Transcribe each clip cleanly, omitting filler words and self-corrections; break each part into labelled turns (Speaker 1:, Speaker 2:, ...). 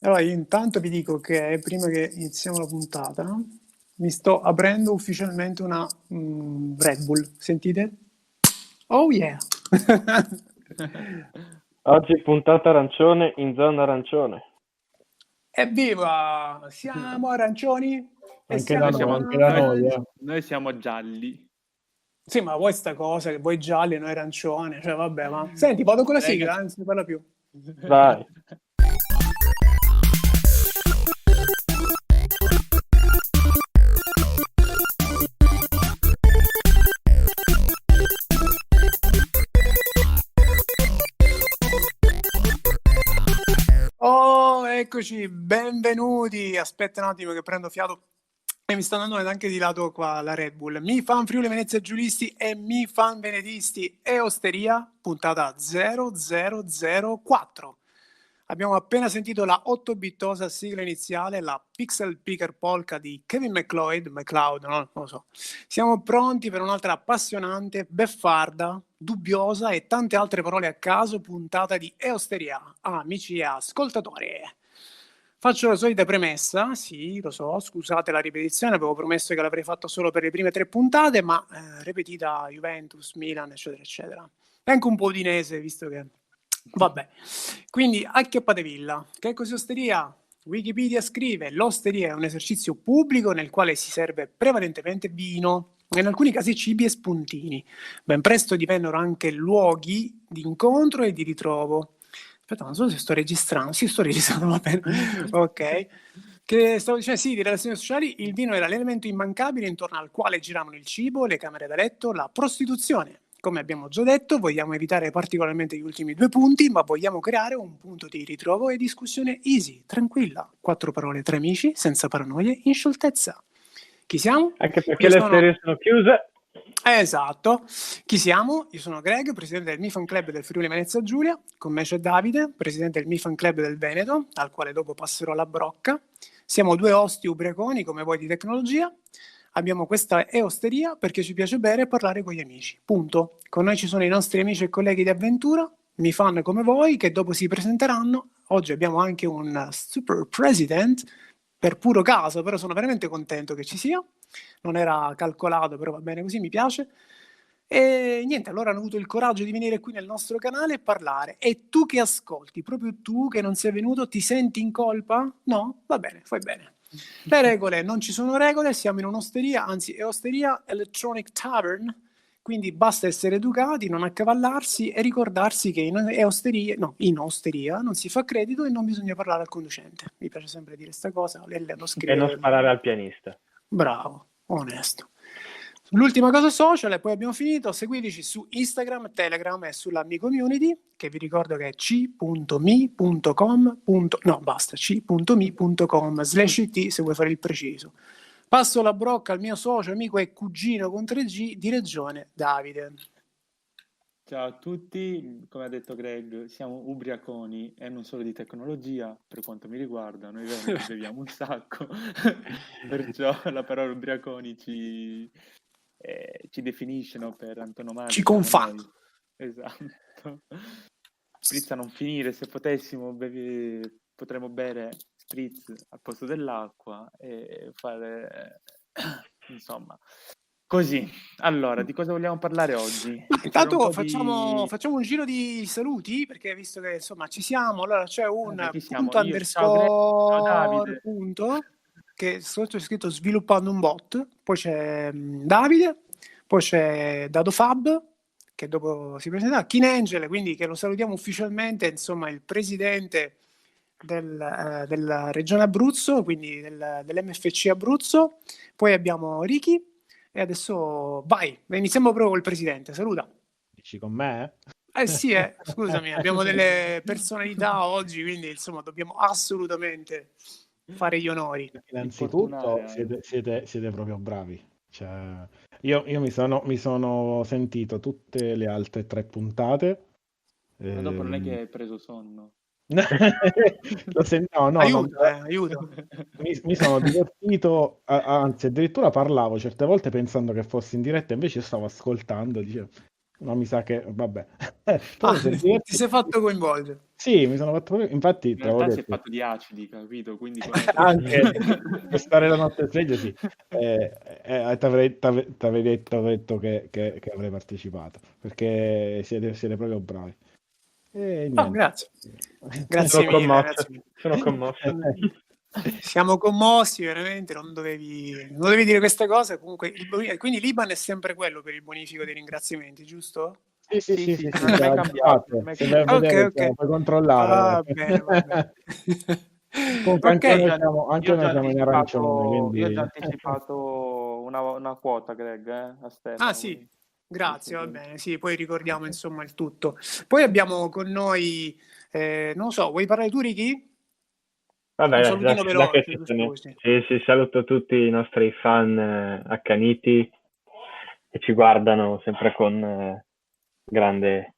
Speaker 1: Allora, io intanto vi dico che prima che iniziamo la puntata, mi sto aprendo ufficialmente una Red Bull. Sentite? Oh yeah!
Speaker 2: Oggi puntata arancione in zona arancione.
Speaker 1: Evviva! Siamo arancioni e
Speaker 3: Anche da
Speaker 1: siamo
Speaker 3: anche da noi.
Speaker 4: Noi siamo gialli.
Speaker 1: Sì, ma voi sta cosa che voi gialli e noi arancioni, cioè vabbè, ma... Senti, vado con la sigla, non si parla più.
Speaker 2: Vai.
Speaker 1: Oh, eccoci, benvenuti. Aspetta un attimo che prendo fiato e mi sta andando anche di lato qua la Red Bull. Mi fan Friuli Venezia Giulisti e mi fan Venetisti e Osteria, puntata 0004. Abbiamo appena sentito la 8-bittosa sigla iniziale, la Pixel Picker Polka di Kevin MacLeod, no? Non lo so. Siamo pronti per un'altra appassionante, beffarda, dubbiosa e tante altre parole a caso puntata di Eosteria, amici e ascoltatori. Faccio la solita premessa, sì, lo so, scusate la ripetizione, avevo promesso che l'avrei fatto solo per le prime 3 puntate, ma ripetita Juventus, Milan, eccetera, eccetera. E anche un po' udinese, visto che... Vabbè, quindi acchiappate villa. Che cos'è osteria? Wikipedia scrive: l'osteria è un esercizio pubblico nel quale si serve prevalentemente vino, in alcuni casi cibi e spuntini. Ben presto divennero anche luoghi di incontro e di ritrovo. Aspetta, non so se sto registrando. Sì, sto registrando, va bene. Ok. Che stavo dicendo, sì, di relazioni sociali, il vino era l'elemento immancabile intorno al quale giravano il cibo, le camere da letto, la prostituzione. Come abbiamo già detto, vogliamo evitare particolarmente gli ultimi 2 punti, ma vogliamo creare un punto di ritrovo e discussione easy, tranquilla. 4 parole tra amici, senza paranoie, in scioltezza. Chi siamo?
Speaker 2: Anche perché le serie sono chiuse.
Speaker 1: Esatto. Chi siamo? Io sono Greg, presidente del MiFan Club del Friuli Venezia Giulia. Con me c'è Davide, presidente del MiFan Club del Veneto, al quale dopo passerò la brocca. Siamo 2 osti ubriaconi come voi di tecnologia. Abbiamo questa osteria perché ci piace bere e parlare con gli amici. Punto. Con noi ci sono i nostri amici e colleghi di avventura, MiFan come voi, che dopo si presenteranno. Oggi abbiamo anche un super president, per puro caso, però sono veramente contento che ci sia. Non era calcolato, però va bene così, mi piace. E niente, allora hanno avuto il coraggio di venire qui nel nostro canale e parlare. E tu che ascolti, proprio tu che non sei venuto, ti senti in colpa? No? Va bene, fai bene. Le regole, non ci sono regole, siamo in un'osteria, anzi è osteria Electronic Tavern, quindi basta essere educati, non accavallarsi e ricordarsi che in osteria non si fa credito e non bisogna parlare al conducente. Mi piace sempre dire questa cosa,
Speaker 2: E non sparare al pianista.
Speaker 1: Bravo, onesto. L'ultima cosa social e poi abbiamo finito. Seguiteci su Instagram, Telegram e sulla Mi Community, che vi ricordo che è c.mi.com/it se vuoi fare il preciso. Passo la brocca al mio socio, amico e cugino con 3G di Regione, Davide.
Speaker 4: Ciao a tutti, come ha detto Greg, siamo ubriaconi e non solo di tecnologia, per quanto mi riguarda, noi beviamo un sacco, perciò la parola ubriaconi ci definisce, no, per antonomasia.
Speaker 1: Ci confà.
Speaker 4: Esatto. Spritz a non finire, se potessimo potremmo bere spritz al posto dell'acqua e fare, insomma... Così, allora, di cosa vogliamo parlare oggi?
Speaker 1: Intanto facciamo un giro di saluti, perché visto che insomma ci siamo, allora c'è un punto underscore punto, che sotto è scritto sviluppando un bot, poi c'è Davide, poi c'è DadoFab, che dopo si presenterà, Kinangel, quindi che lo salutiamo ufficialmente, insomma il presidente della regione Abruzzo, quindi dell'MFC Abruzzo, poi abbiamo Ricky. E adesso vai, iniziamo proprio col presidente, saluta.
Speaker 3: Dici con me?
Speaker 1: Sì, scusami, abbiamo delle personalità oggi, quindi insomma dobbiamo assolutamente fare gli onori.
Speaker 3: Innanzitutto siete proprio bravi. Cioè, io mi sono sentito tutte le altre 3 puntate.
Speaker 4: Ma dopo non è che hai preso sonno.
Speaker 1: Aiuto.
Speaker 3: Mi sono divertito, anzi addirittura parlavo certe volte pensando che fossi in diretta, invece stavo ascoltando, dicevo, ma mi sa che, vabbè. Però mi sono
Speaker 1: ti
Speaker 3: divertito.
Speaker 1: sei fatto coinvolgere.
Speaker 3: Sì, mi sono fatto proprio, infatti
Speaker 4: In
Speaker 3: te l'avevo
Speaker 4: realtà si è
Speaker 3: detto.
Speaker 4: fatto di acidi, capito? Quindi
Speaker 3: Anche per stare la notte sveglio, sì. T'avrei detto che avrei partecipato, perché siete proprio bravi. E
Speaker 1: Oh,
Speaker 3: niente.
Speaker 1: grazie. Grazie
Speaker 2: Sono
Speaker 1: mille,
Speaker 2: commosso,
Speaker 1: grazie mille.
Speaker 2: sono commosso.
Speaker 1: Siamo commossi, veramente, non dovevi dire queste cose. Comunque, quindi l'IBAN è sempre quello per il bonifico dei ringraziamenti, giusto?
Speaker 3: Sì, sì, sì, sì, sì,
Speaker 4: non è mai
Speaker 3: già
Speaker 4: cambiato. Non è
Speaker 3: fatto.
Speaker 4: mai
Speaker 3: Se vai a
Speaker 4: cambiato.
Speaker 1: Ok,
Speaker 3: vedere,
Speaker 1: ok.
Speaker 3: puoi controllare.
Speaker 1: Va bene, va bene.
Speaker 3: Comunque
Speaker 1: Ok.
Speaker 3: anche noi siamo in arancione,
Speaker 4: Io ho già
Speaker 3: quindi...
Speaker 4: anticipato una quota, Greg, a
Speaker 1: Ah
Speaker 4: Stefano.
Speaker 1: sì,
Speaker 4: Quindi.
Speaker 1: grazie, va
Speaker 4: Sì.
Speaker 1: bene. Sì, poi ricordiamo insomma il tutto. Poi abbiamo con noi, non so, vuoi parlare tu, Ricky? Un
Speaker 2: Vabbè,
Speaker 1: salutino
Speaker 2: già che
Speaker 1: veloce,
Speaker 2: ci
Speaker 1: giusto
Speaker 2: sono.
Speaker 1: così.
Speaker 2: Sì, sì, saluto tutti i nostri fan accaniti che ci guardano sempre con grande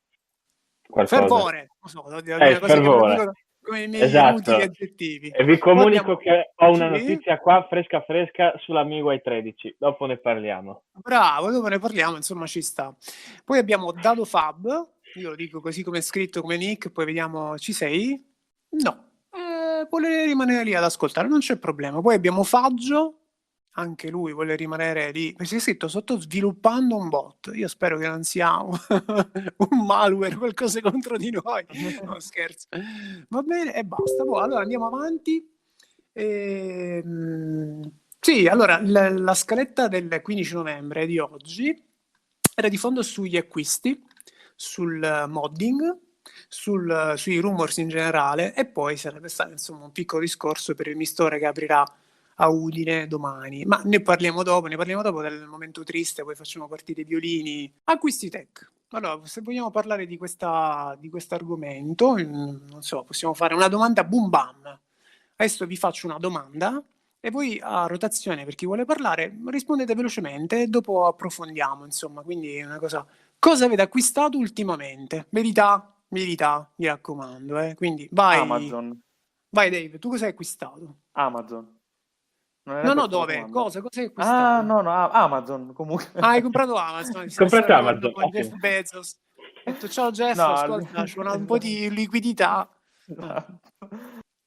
Speaker 2: qualcosa.
Speaker 1: Fervore, non so, devo dire una cosa che non
Speaker 2: Fervore.
Speaker 1: dico come i miei utili
Speaker 2: Esatto.
Speaker 1: aggettivi.
Speaker 2: E vi
Speaker 1: Poi
Speaker 2: comunico
Speaker 1: abbiamo,
Speaker 2: che ho una
Speaker 1: sì,
Speaker 2: notizia qua fresca fresca sull'Amigo i13. Dopo ne parliamo.
Speaker 1: bravo, dopo ne parliamo, insomma ci sta. Poi abbiamo Dado Fab, io lo dico così come è scritto, come nick, poi vediamo, ci sei? No, vuole rimanere lì ad ascoltare, non c'è problema. Poi abbiamo Faggio, anche lui vuole rimanere lì, perché è scritto sotto sviluppando un bot. Io spero che non sia un malware, qualcosa contro di noi. No, scherzo. Va bene, e basta. Poi, allora andiamo avanti. Sì, allora la scaletta del 15 novembre di oggi era di fondo sugli acquisti, sul modding, sui rumors in generale e poi sarebbe stato insomma un piccolo discorso per il mistore che aprirà a Udine domani. Ma ne parliamo dopo del momento triste, poi facciamo partire i violini. Acquisti tech. Allora, se vogliamo parlare di questo argomento, non so, possiamo fare una domanda boom bam. Adesso vi faccio una domanda e voi a rotazione, per chi vuole parlare, rispondete velocemente e dopo approfondiamo, insomma, quindi è una cosa. Cosa avete acquistato ultimamente? Verità, mi raccomando, Quindi vai Dave, tu cosa hai acquistato?
Speaker 4: Amazon. Non era
Speaker 1: No,
Speaker 4: questa la
Speaker 1: dove?
Speaker 4: domanda?
Speaker 1: Cosa hai acquistato?
Speaker 4: No,
Speaker 1: Ah,
Speaker 4: Amazon comunque.
Speaker 1: hai comprato Amazon, sei messo
Speaker 2: Comprato
Speaker 1: d'accordo
Speaker 2: Amazon,
Speaker 1: con Jeff
Speaker 2: ottimo.
Speaker 1: Bezos. Ho detto, ciao Jeff,
Speaker 4: No,
Speaker 1: ascolta, c'è un po' di liquidità.
Speaker 4: esatto.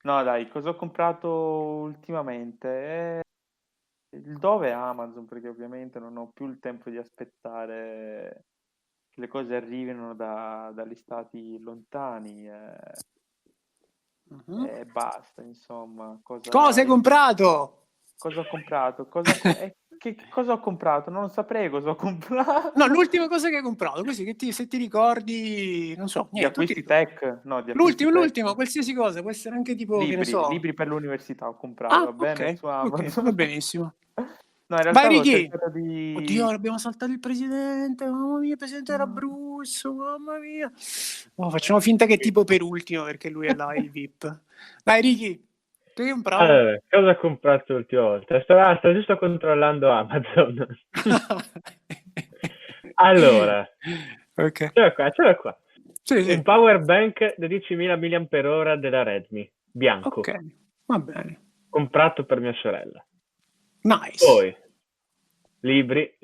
Speaker 4: No, dai, cosa ho comprato ultimamente? Il dove è Amazon, perché ovviamente non ho più il tempo di aspettare che le cose arrivino dagli stati lontani
Speaker 1: Mhm.
Speaker 4: e basta, insomma.
Speaker 1: Cosa hai comprato?
Speaker 4: Cosa ho comprato? Che cosa ho comprato? Non saprei cosa ho comprato.
Speaker 1: No, l'ultima cosa che hai comprato, così che se ti ricordi, non so,
Speaker 4: Di
Speaker 1: niente, non ti
Speaker 4: acquisti
Speaker 1: ricordi.
Speaker 4: tech? No, di acquisti
Speaker 1: L'ultimo,
Speaker 4: tech.
Speaker 1: qualsiasi cosa, può essere anche tipo, che ne so.
Speaker 4: Libri per l'università ho comprato,
Speaker 1: Ah,
Speaker 4: va bene?
Speaker 1: ok,
Speaker 4: Su
Speaker 1: ok, va
Speaker 4: Amazon.
Speaker 1: benissimo.
Speaker 4: No, in realtà
Speaker 1: Vai
Speaker 4: avevo
Speaker 1: Ricky!
Speaker 4: cercato
Speaker 1: Oddio,
Speaker 4: di...
Speaker 1: abbiamo saltato il presidente, mamma mia, il presidente dell'Abruzzo, mamma mia. Oh, facciamo finta che è tipo per ultimo, perché lui è là, il VIP. Vai Ricky, tu hai comprato?
Speaker 2: Allora, cosa ho comprato l'ultima volta? Sto giusto controllando Amazon. Allora,
Speaker 1: Ok.
Speaker 2: ce l'ho qua.
Speaker 1: Sì,
Speaker 2: Un
Speaker 1: sì.
Speaker 2: power bank da 10.000 mAh della Redmi, bianco,
Speaker 1: Ok, va bene.
Speaker 2: comprato per mia sorella.
Speaker 1: Nice.
Speaker 2: Poi, libri,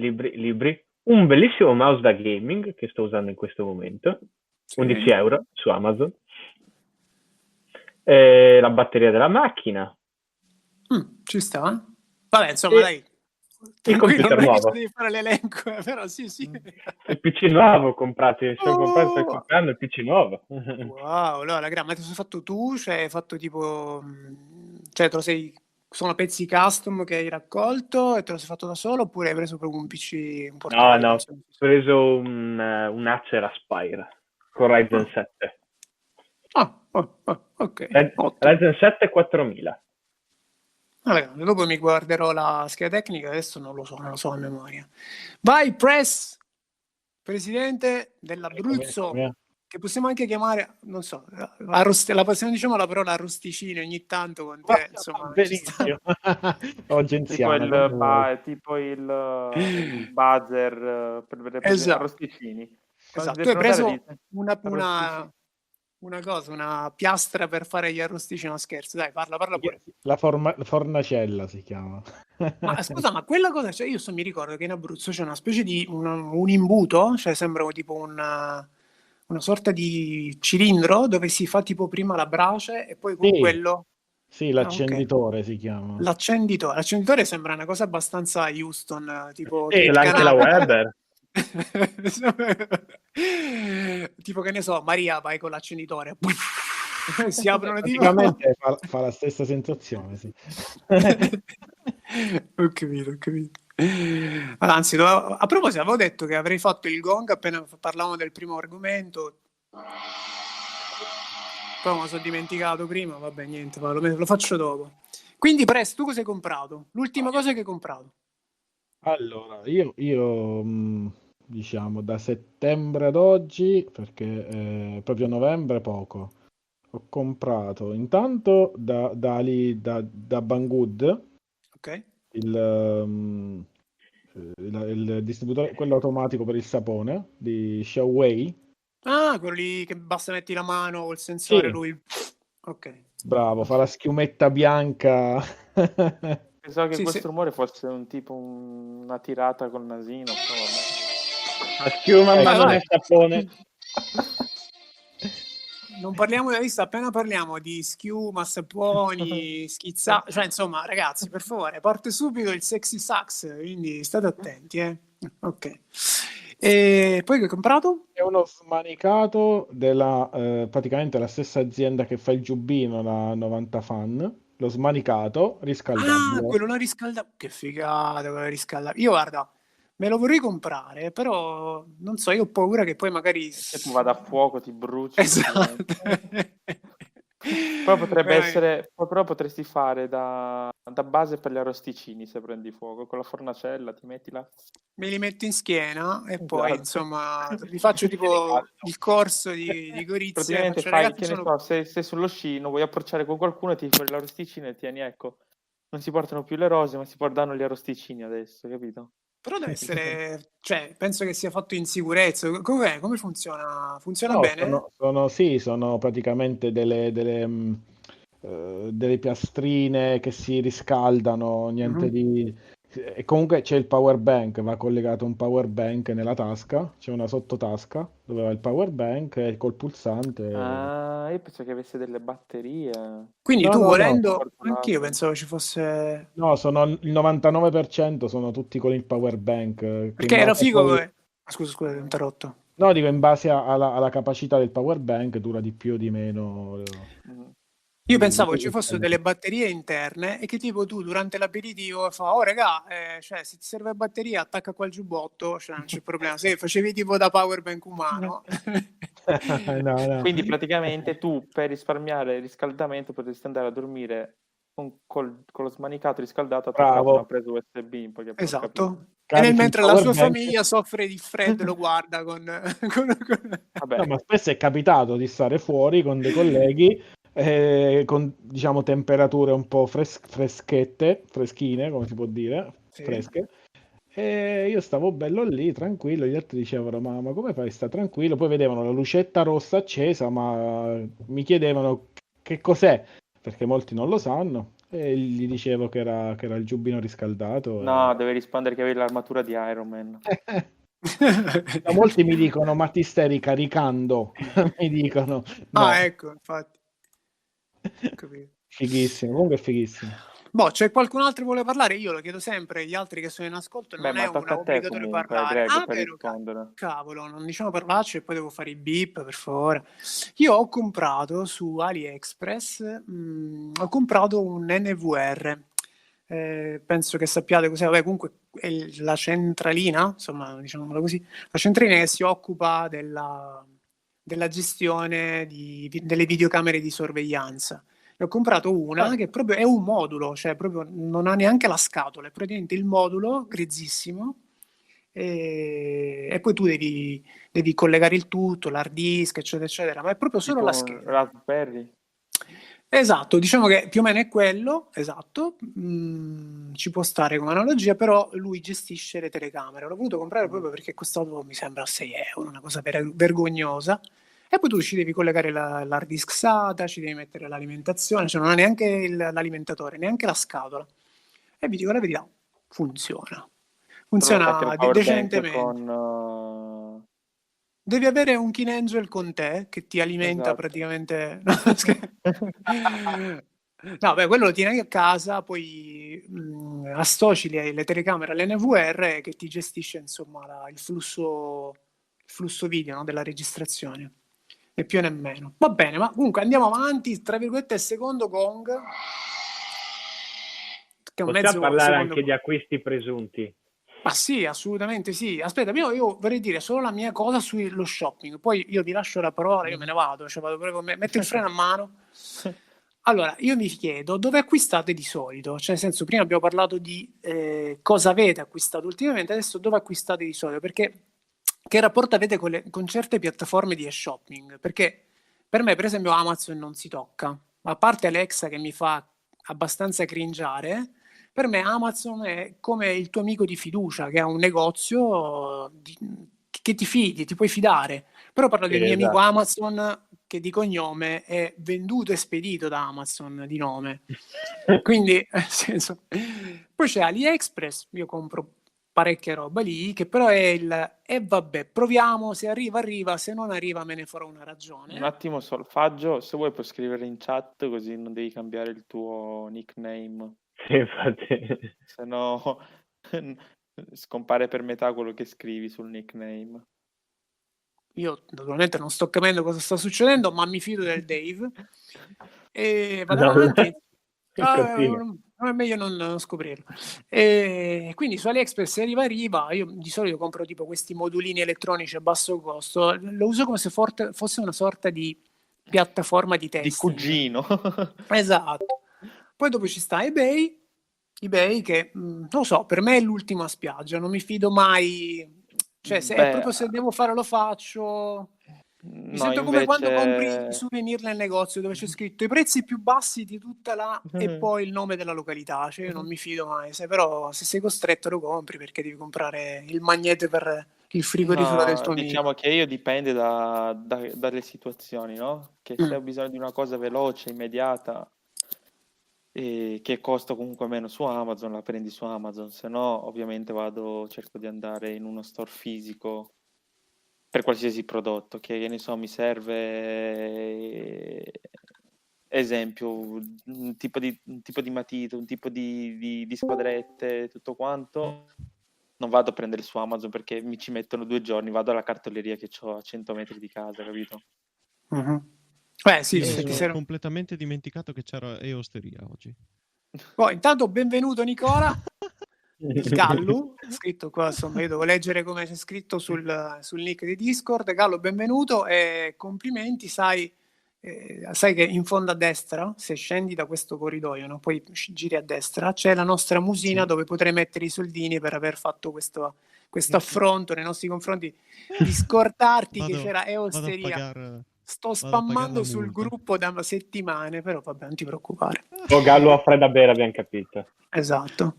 Speaker 2: un bellissimo mouse da gaming che sto usando in questo momento,
Speaker 1: Sì.
Speaker 2: 11 euro su Amazon. La batteria della macchina.
Speaker 1: Ci sta, eh? Vabbè, insomma,
Speaker 2: E
Speaker 1: dai.
Speaker 2: il
Speaker 1: Tranquillo,
Speaker 2: computer
Speaker 1: non è che ci
Speaker 2: nuovo.
Speaker 1: devi fare l'elenco, però sì, sì.
Speaker 2: Il PC nuovo comprato, sono comprato per
Speaker 1: Oh,
Speaker 2: comprare il PC nuovo.
Speaker 1: wow, allora, ma te lo sei fatto tu? Cioè, hai fatto tipo. Cioè, sono pezzi custom che hai raccolto e te lo sei fatto da solo oppure hai preso proprio un PC, un
Speaker 2: No,
Speaker 1: portatile?
Speaker 2: ho
Speaker 1: Insomma?
Speaker 2: preso un Acer Aspire con Ryzen 7.
Speaker 1: Ok, ottimo.
Speaker 2: Ryzen 7 4000.
Speaker 1: Allora, dopo mi guarderò la scheda tecnica, adesso non lo so a memoria. Vai, Press, presidente dell'Abruzzo,
Speaker 3: Eccomi.
Speaker 1: che possiamo anche chiamare, non so, possiamo diciamo la parola arrosticini ogni tanto con
Speaker 3: Va
Speaker 1: te, insomma, ci sta.
Speaker 3: benissimo. O
Speaker 4: Tipo
Speaker 3: genziana, come vuoi.
Speaker 4: tipo il buzzer per
Speaker 1: Esatto,
Speaker 4: arrosticini. Quando si
Speaker 1: esatto. Tu
Speaker 4: deve
Speaker 1: hai
Speaker 4: prenotare
Speaker 1: preso
Speaker 4: dice
Speaker 1: una,
Speaker 4: arrosticini.
Speaker 1: una piastra per fare gli arrosticini, no scherzo, dai, parla pure.
Speaker 3: La fornacella si chiama.
Speaker 1: Ma scusa, ma quella cosa, cioè io mi ricordo che in Abruzzo c'è una specie di un imbuto, cioè sembra tipo una sorta di cilindro dove si fa tipo prima la brace e poi con
Speaker 3: Sì,
Speaker 1: quello...
Speaker 3: sì,
Speaker 1: ok.
Speaker 3: l'accenditore si chiama.
Speaker 1: L'accenditore sembra una cosa abbastanza Houston, tipo
Speaker 2: E
Speaker 1: Kate
Speaker 2: anche la
Speaker 1: Canappa.
Speaker 2: Weber.
Speaker 1: Tipo che ne so, Maria vai con l'accenditore. Si aprono tipo...
Speaker 3: Praticamente fa la stessa sensazione, sì.
Speaker 1: Ho capito. Anzi, a proposito, avevo detto che avrei fatto il gong appena parlavamo del primo argomento. Poi me lo sono dimenticato prima, vabbè, niente, lo faccio dopo. Quindi, Presto, tu cosa hai comprato? L'ultima cosa che hai comprato?
Speaker 3: Allora, io diciamo da settembre ad oggi, perché proprio novembre poco, ho comprato intanto da Banggood
Speaker 1: Ok.
Speaker 3: il distributore, quello automatico per il sapone di Xiaowei.
Speaker 1: Ah, quello lì che basta metti la mano col sensore,
Speaker 3: Sì,
Speaker 1: lui... Ok.
Speaker 3: bravo, fa la schiumetta bianca.
Speaker 4: Pensavo che
Speaker 1: Sì,
Speaker 4: questo rumore fosse una tirata col nasino, però vabbè.
Speaker 2: La schiuma a mano
Speaker 1: vai.
Speaker 2: nel sapone.
Speaker 1: Non parliamo della lista, appena parliamo di schiuma, saponi, schizzati, cioè insomma, ragazzi, per favore, parte subito il sexy sax, quindi state attenti, Ok. E poi che hai comprato?
Speaker 3: È uno smanicato della praticamente la stessa azienda che fa il giubbino, la 90 Fan. Lo smanicato
Speaker 1: Ah,
Speaker 3: riscaldabile.
Speaker 1: quello là riscaldato. Che figata, quello riscaldabile. Io guarda, me lo vorrei comprare, però non so, io ho paura che poi magari...
Speaker 4: Che tu vada a fuoco, ti bruci.
Speaker 1: Esatto.
Speaker 4: Però potrebbe essere, però potresti fare da base per gli arrosticini se prendi fuoco, con la fornacella ti metti là.
Speaker 1: Me li metto in schiena e
Speaker 4: Esatto.
Speaker 1: poi insomma vi faccio tipo il corso di Gorizia.
Speaker 4: Praticamente
Speaker 1: Faccio,
Speaker 4: fai,
Speaker 1: ragazzi,
Speaker 4: che ne so, se sei sullo sci, non vuoi approcciare con qualcuno, ti fai l'arrosticino e tieni, ecco, non si portano più le rose, ma si portano gli arrosticini adesso, capito?
Speaker 1: Però deve essere, cioè, penso che sia fatto in sicurezza. Com'è? Come funziona? Funziona
Speaker 3: No,
Speaker 1: bene?
Speaker 3: sono praticamente delle piastrine che si riscaldano, niente
Speaker 1: Mhm.
Speaker 3: di... E comunque c'è il power bank, va collegato un power bank nella tasca, c'è una sottotasca dove va il power bank e col pulsante...
Speaker 4: Ah, io penso che avesse delle batterie.
Speaker 1: Quindi tu
Speaker 3: No,
Speaker 1: volendo, anch'io
Speaker 4: Portato.
Speaker 1: pensavo ci fosse...
Speaker 3: no, sono il 99% sono tutti con il power bank, che in
Speaker 1: Perché era
Speaker 3: base a
Speaker 1: figo
Speaker 3: poi...
Speaker 1: che... Scusa, ho interrotto.
Speaker 3: No, dico, in base alla capacità del power bank dura di più o di meno.
Speaker 4: Mm.
Speaker 1: Io
Speaker 3: Di
Speaker 1: pensavo che ci
Speaker 3: quello che
Speaker 1: fossero
Speaker 3: serve.
Speaker 1: delle batterie interne e che tipo tu durante l'aperitivo fa, oh regà, cioè se ti serve batteria attacca qua il giubbotto, cioè non c'è problema. Se facevi tipo da power bank umano.
Speaker 3: No.
Speaker 4: Quindi praticamente tu per risparmiare il riscaldamento potresti andare a dormire con lo smanicato riscaldato attaccato a una
Speaker 3: Bravo.
Speaker 4: presa USB, in poche parole, ho capito.
Speaker 1: Esatto. E nel
Speaker 3: Carichi il
Speaker 1: mentre la
Speaker 3: power
Speaker 1: sua
Speaker 3: bank.
Speaker 1: famiglia soffre di freddo lo guarda con...
Speaker 4: Vabbè,
Speaker 3: No, ma spesso è capitato di stare fuori con dei colleghi con diciamo temperature un po' freschine, come si può dire,
Speaker 1: Sì.
Speaker 3: fresche. E io stavo bello lì, tranquillo, gli altri dicevano, ma come fai a stare tranquillo? Poi vedevano la lucetta rossa accesa, ma mi chiedevano che cos'è, perché molti non lo sanno. E gli dicevo che era il giubbino riscaldato.
Speaker 4: no, deve rispondere che avevi l'armatura di Iron Man.
Speaker 3: Ma molti mi dicono, ma ti stai ricaricando? Mi dicono, no,
Speaker 1: Ah, ecco, infatti. Ho capito.
Speaker 3: fighissimo, comunque è fighissimo.
Speaker 1: Boh, c'è qualcun altro che vuole parlare? Io lo chiedo sempre agli altri che sono in ascolto,
Speaker 4: Beh,
Speaker 1: non è
Speaker 4: ma tocca a te
Speaker 1: obbligatorio
Speaker 4: comunque,
Speaker 1: parlare.
Speaker 4: Greg,
Speaker 1: Ah,
Speaker 4: per
Speaker 1: vero,
Speaker 4: rispondere.
Speaker 1: cavolo, non diciamo parolacce e poi devo fare i beep, per favore. Io ho comprato su AliExpress, ho comprato un NVR. Penso che sappiate cos'è, vabbè, comunque è la centralina, insomma, diciamola così, la centralina che si occupa della gestione delle videocamere di sorveglianza. Ne ho comprato una che proprio è un modulo, cioè proprio non ha neanche la scatola, è praticamente il modulo grizzissimo e poi tu devi collegare il tutto, l'hard disk, eccetera, eccetera, ma è proprio solo
Speaker 4: Tipo
Speaker 1: la
Speaker 4: un
Speaker 1: scheda.
Speaker 4: Raspberry.
Speaker 1: Esatto, diciamo che più o meno è quello, esatto, ci può stare come analogia, però lui gestisce le telecamere. L'ho voluto comprare proprio perché è costato, mi sembra, 6 euro, una cosa vergognosa. E poi tu ci devi collegare l'hard disk SATA, ci devi mettere l'alimentazione, cioè non ha neanche l'alimentatore, neanche la scatola. E vi dico la verità, funziona.
Speaker 4: Però non metti un
Speaker 1: Funziona
Speaker 4: power bank
Speaker 1: decentemente.
Speaker 4: con...
Speaker 1: Devi avere un King Angel con te che ti alimenta
Speaker 4: Esatto.
Speaker 1: praticamente. No, no, beh, quello lo tieni a casa, poi associ le telecamere all'NVR che ti gestisce insomma il flusso video, no, della registrazione, né più né meno. Va bene, ma comunque andiamo avanti, tra virgolette, il secondo gong, che è un
Speaker 2: Possiamo
Speaker 1: mezzo
Speaker 2: parlare
Speaker 1: secondo
Speaker 2: anche di
Speaker 1: gong.
Speaker 2: acquisti presunti.
Speaker 1: Ma sì, assolutamente sì. Aspetta, io vorrei dire solo la mia cosa sullo shopping, poi io vi lascio la parola, io me ne vado, cioè vado proprio, metto il freno a mano. Allora, io mi chiedo dove acquistate di solito? Cioè, nel senso, prima abbiamo parlato di cosa avete acquistato ultimamente, adesso dove acquistate di solito? Perché che rapporto avete con certe piattaforme di e-shopping? Perché per me, per esempio, Amazon non si tocca. A parte Alexa che mi fa abbastanza cringiare, per me Amazon è come il tuo amico di fiducia che ha un negozio che ti fidi, ti puoi fidare. Però parlo del mio amico
Speaker 2: Esatto.
Speaker 1: Amazon che di cognome è venduto e spedito da Amazon di nome. Quindi, nel senso, poi c'è AliExpress, io compro parecchia roba lì, che però è e vabbè, proviamo, se arriva arriva, se non arriva me ne farò una
Speaker 4: Un
Speaker 1: ragione.
Speaker 4: attimo, Solfaggio, se vuoi puoi scrivere in chat così non devi cambiare il tuo nickname,
Speaker 2: Sì, infatti.
Speaker 4: se no scompare per metà quello che scrivi sul nickname.
Speaker 1: Io naturalmente non sto capendo cosa sta succedendo, ma mi fido del Dave. E vado
Speaker 2: No,
Speaker 1: avanti.
Speaker 2: continua.
Speaker 1: Non è meglio non scoprirlo. E quindi su AliExpress se arriva, io di solito compro tipo questi modulini elettronici a basso costo, lo uso come se fosse una sorta di piattaforma di
Speaker 4: Di
Speaker 1: testing.
Speaker 4: cugino.
Speaker 1: Esatto. Poi dopo ci sta eBay che non lo so, per me è l'ultima spiaggia, non mi fido mai, cioè
Speaker 4: Beh,
Speaker 1: se devo fare lo faccio. Mi
Speaker 4: no,
Speaker 1: sento come quando compri i
Speaker 4: invece...
Speaker 1: souvenir nel negozio dove c'è scritto i prezzi più bassi di tutta e poi il nome della località, cioè io non mi fido mai, però se sei costretto lo compri perché devi comprare il magnete per il frigorifero del
Speaker 4: No,
Speaker 1: tuo amico.
Speaker 4: diciamo che io dipende dalle situazioni, no? Che se ho bisogno di una cosa veloce, immediata, e che costa comunque meno su Amazon, la prendi su Amazon, se no ovviamente cerco di andare in uno store fisico per qualsiasi prodotto, che ne so, mi serve, esempio, un tipo di matita, un tipo di squadrette, tutto quanto, non vado a prendere su Amazon perché mi ci mettono 2 giorni, vado alla cartoleria che ho a 100 metri di casa, capito?
Speaker 1: Sì,
Speaker 5: Io mi
Speaker 1: se ti
Speaker 5: sono
Speaker 1: serve.
Speaker 5: completamente dimenticato che c'era Eosteria oggi.
Speaker 1: Poi, intanto benvenuto Nicola, il Gallo, scritto qua, insomma, io devo leggere come c'è scritto sul nick di Discord. Gallo, benvenuto e complimenti, sai che in fondo a destra, se scendi da questo corridoio, no, poi giri a destra, c'è la nostra musina
Speaker 5: Sì.
Speaker 1: dove potrei mettere i soldini per aver fatto questo affronto nei nostri confronti, di scordarti che c'era
Speaker 5: Vado a
Speaker 1: Eosteria.
Speaker 5: pagare
Speaker 1: Sto
Speaker 5: vado a pagare
Speaker 1: spammando
Speaker 5: la
Speaker 1: sul
Speaker 5: multa.
Speaker 1: gruppo da settimane, però vabbè, non ti preoccupare.
Speaker 2: O Gallo offre da bere, abbiamo capito.
Speaker 1: Esatto.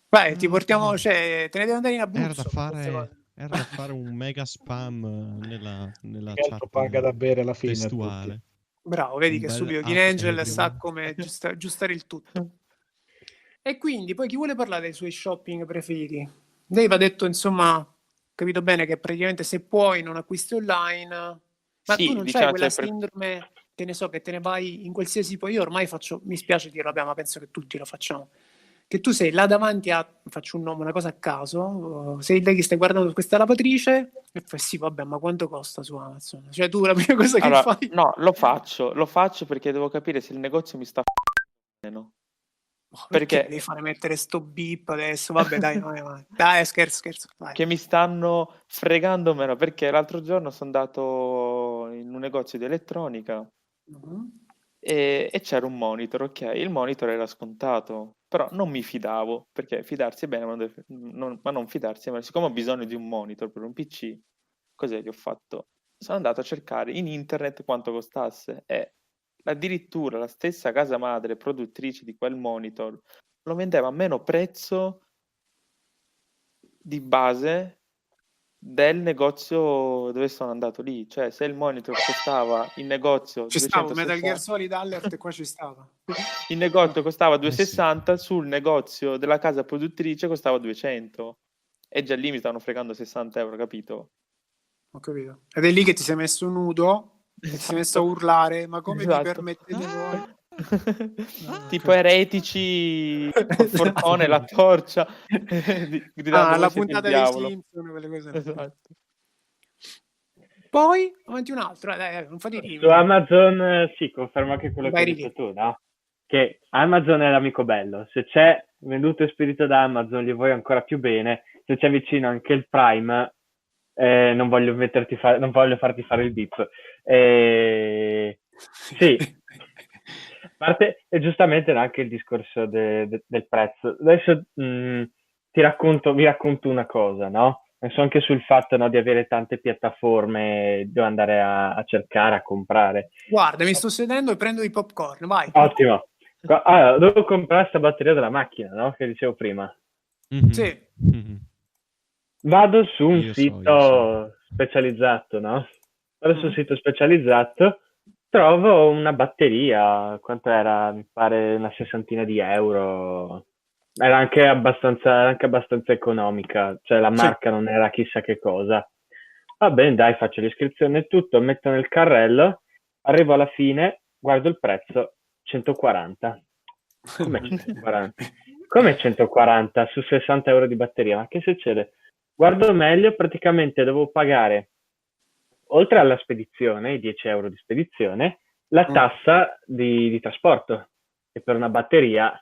Speaker 1: Vai, ti portiamo, cioè, te ne devi andare in
Speaker 5: Era da
Speaker 1: Abruzzo con queste cose.
Speaker 5: fare un mega spam nella
Speaker 3: Che altro
Speaker 5: chat
Speaker 3: paga da bere alla fine a tutti.
Speaker 5: testuale.
Speaker 1: Bravo, vedi
Speaker 5: Un
Speaker 1: che
Speaker 5: bel
Speaker 1: subito King
Speaker 5: ad
Speaker 1: Angel
Speaker 5: Adrian.
Speaker 1: sa come aggiustare il tutto. E quindi, poi chi vuole parlare dei suoi shopping preferiti? Dave ha detto, insomma, capito bene che praticamente se puoi non acquisti online, ma tu
Speaker 4: Sì,
Speaker 1: non c'hai
Speaker 4: diciamo,
Speaker 1: quella
Speaker 4: cioè,
Speaker 1: sindrome, che ne so, che te ne vai in qualsiasi, poi io ormai faccio, mi spiace dirlo, vabbè, ma penso che tutti lo facciamo, che tu sei là davanti a, faccio un nome, una cosa a caso, sei lei che stai guardando questa lavatrice e fai sì, vabbè, ma quanto costa su Amazon? Cioè tu la prima cosa che
Speaker 4: allora,
Speaker 1: fai...
Speaker 4: no, lo faccio perché devo capire se il negozio mi sta meno.
Speaker 1: Perché mi
Speaker 4: Perché
Speaker 1: devi fare mettere sto beep adesso? Vabbè, dai, vai. Dai, scherzo, vai.
Speaker 4: che mi stanno fregando meno, perché l'altro giorno sono andato in un negozio di elettronica e c'era un monitor, ok? Il monitor era scontato, però non mi fidavo, perché fidarsi è bene, ma non fidarsi è male. Siccome ho bisogno di un monitor per un PC, cos'è che ho fatto? Sono andato a cercare in internet quanto costasse e addirittura la stessa casa madre produttrice di quel monitor lo vendeva a meno prezzo di base del negozio dove sono andato lì. Cioè, se il monitor costava in negozio
Speaker 1: Ci stava Metal Gear
Speaker 4: 260,
Speaker 1: Solid Alert e qua ci stava.
Speaker 4: in negozio costava
Speaker 5: sì.
Speaker 4: 260, sul negozio della casa produttrice costava 200. E già lì mi stavano fregando 60 euro, capito?
Speaker 1: Ho capito. Ed è lì che ti sei messo nudo e ti sei messo a urlare, ma come vi
Speaker 4: Esatto.
Speaker 1: permettete voi?
Speaker 4: Tipo eretici col forcone e la torcia gridando
Speaker 1: la
Speaker 4: voi siete il
Speaker 1: puntata dei
Speaker 4: diavolo.
Speaker 1: Simpson, quelle cose.
Speaker 4: Esatto.
Speaker 1: Poi avanti un altro, dai, non fate
Speaker 2: Su
Speaker 1: timidi.
Speaker 2: Amazon, sì, confermo anche quello che
Speaker 1: Vai,
Speaker 2: hai
Speaker 1: Ricky.
Speaker 2: detto tu, no? Che Amazon è l'amico bello. Se c'è venduto e spedito da Amazon, gli vuoi ancora più bene. Se c'è vicino anche il Prime, non voglio non voglio farti fare il beep. Sì, a parte, e giustamente era anche il discorso del prezzo. Adesso vi racconto una cosa, no? Penso anche sul fatto, no, di avere tante piattaforme dove andare a cercare, a comprare.
Speaker 1: Guarda, mi sto sedendo e prendo i popcorn, vai.
Speaker 2: Ottimo. Allora, devo comprare questa batteria della macchina, no? Che dicevo prima.
Speaker 5: Mhm.
Speaker 1: Sì.
Speaker 5: Mhm.
Speaker 2: Vado su un
Speaker 5: Io so.
Speaker 2: sito specializzato, no? Vado sul
Speaker 1: Mm.
Speaker 2: sito specializzato, trovo una batteria, quanto era? Mi pare una sessantina di euro. Era anche abbastanza economica, cioè la
Speaker 1: Sì.
Speaker 2: marca non era chissà che cosa. Va bene, dai, faccio l'iscrizione e tutto, metto nel carrello, arrivo alla fine, guardo il prezzo, 140. Come 140? Come 140 su 60 euro di batteria? Ma che succede? Guardo meglio, praticamente devo pagare, oltre alla spedizione, i 10 euro di spedizione, la
Speaker 1: Mm.
Speaker 2: tassa di trasporto. E per una batteria,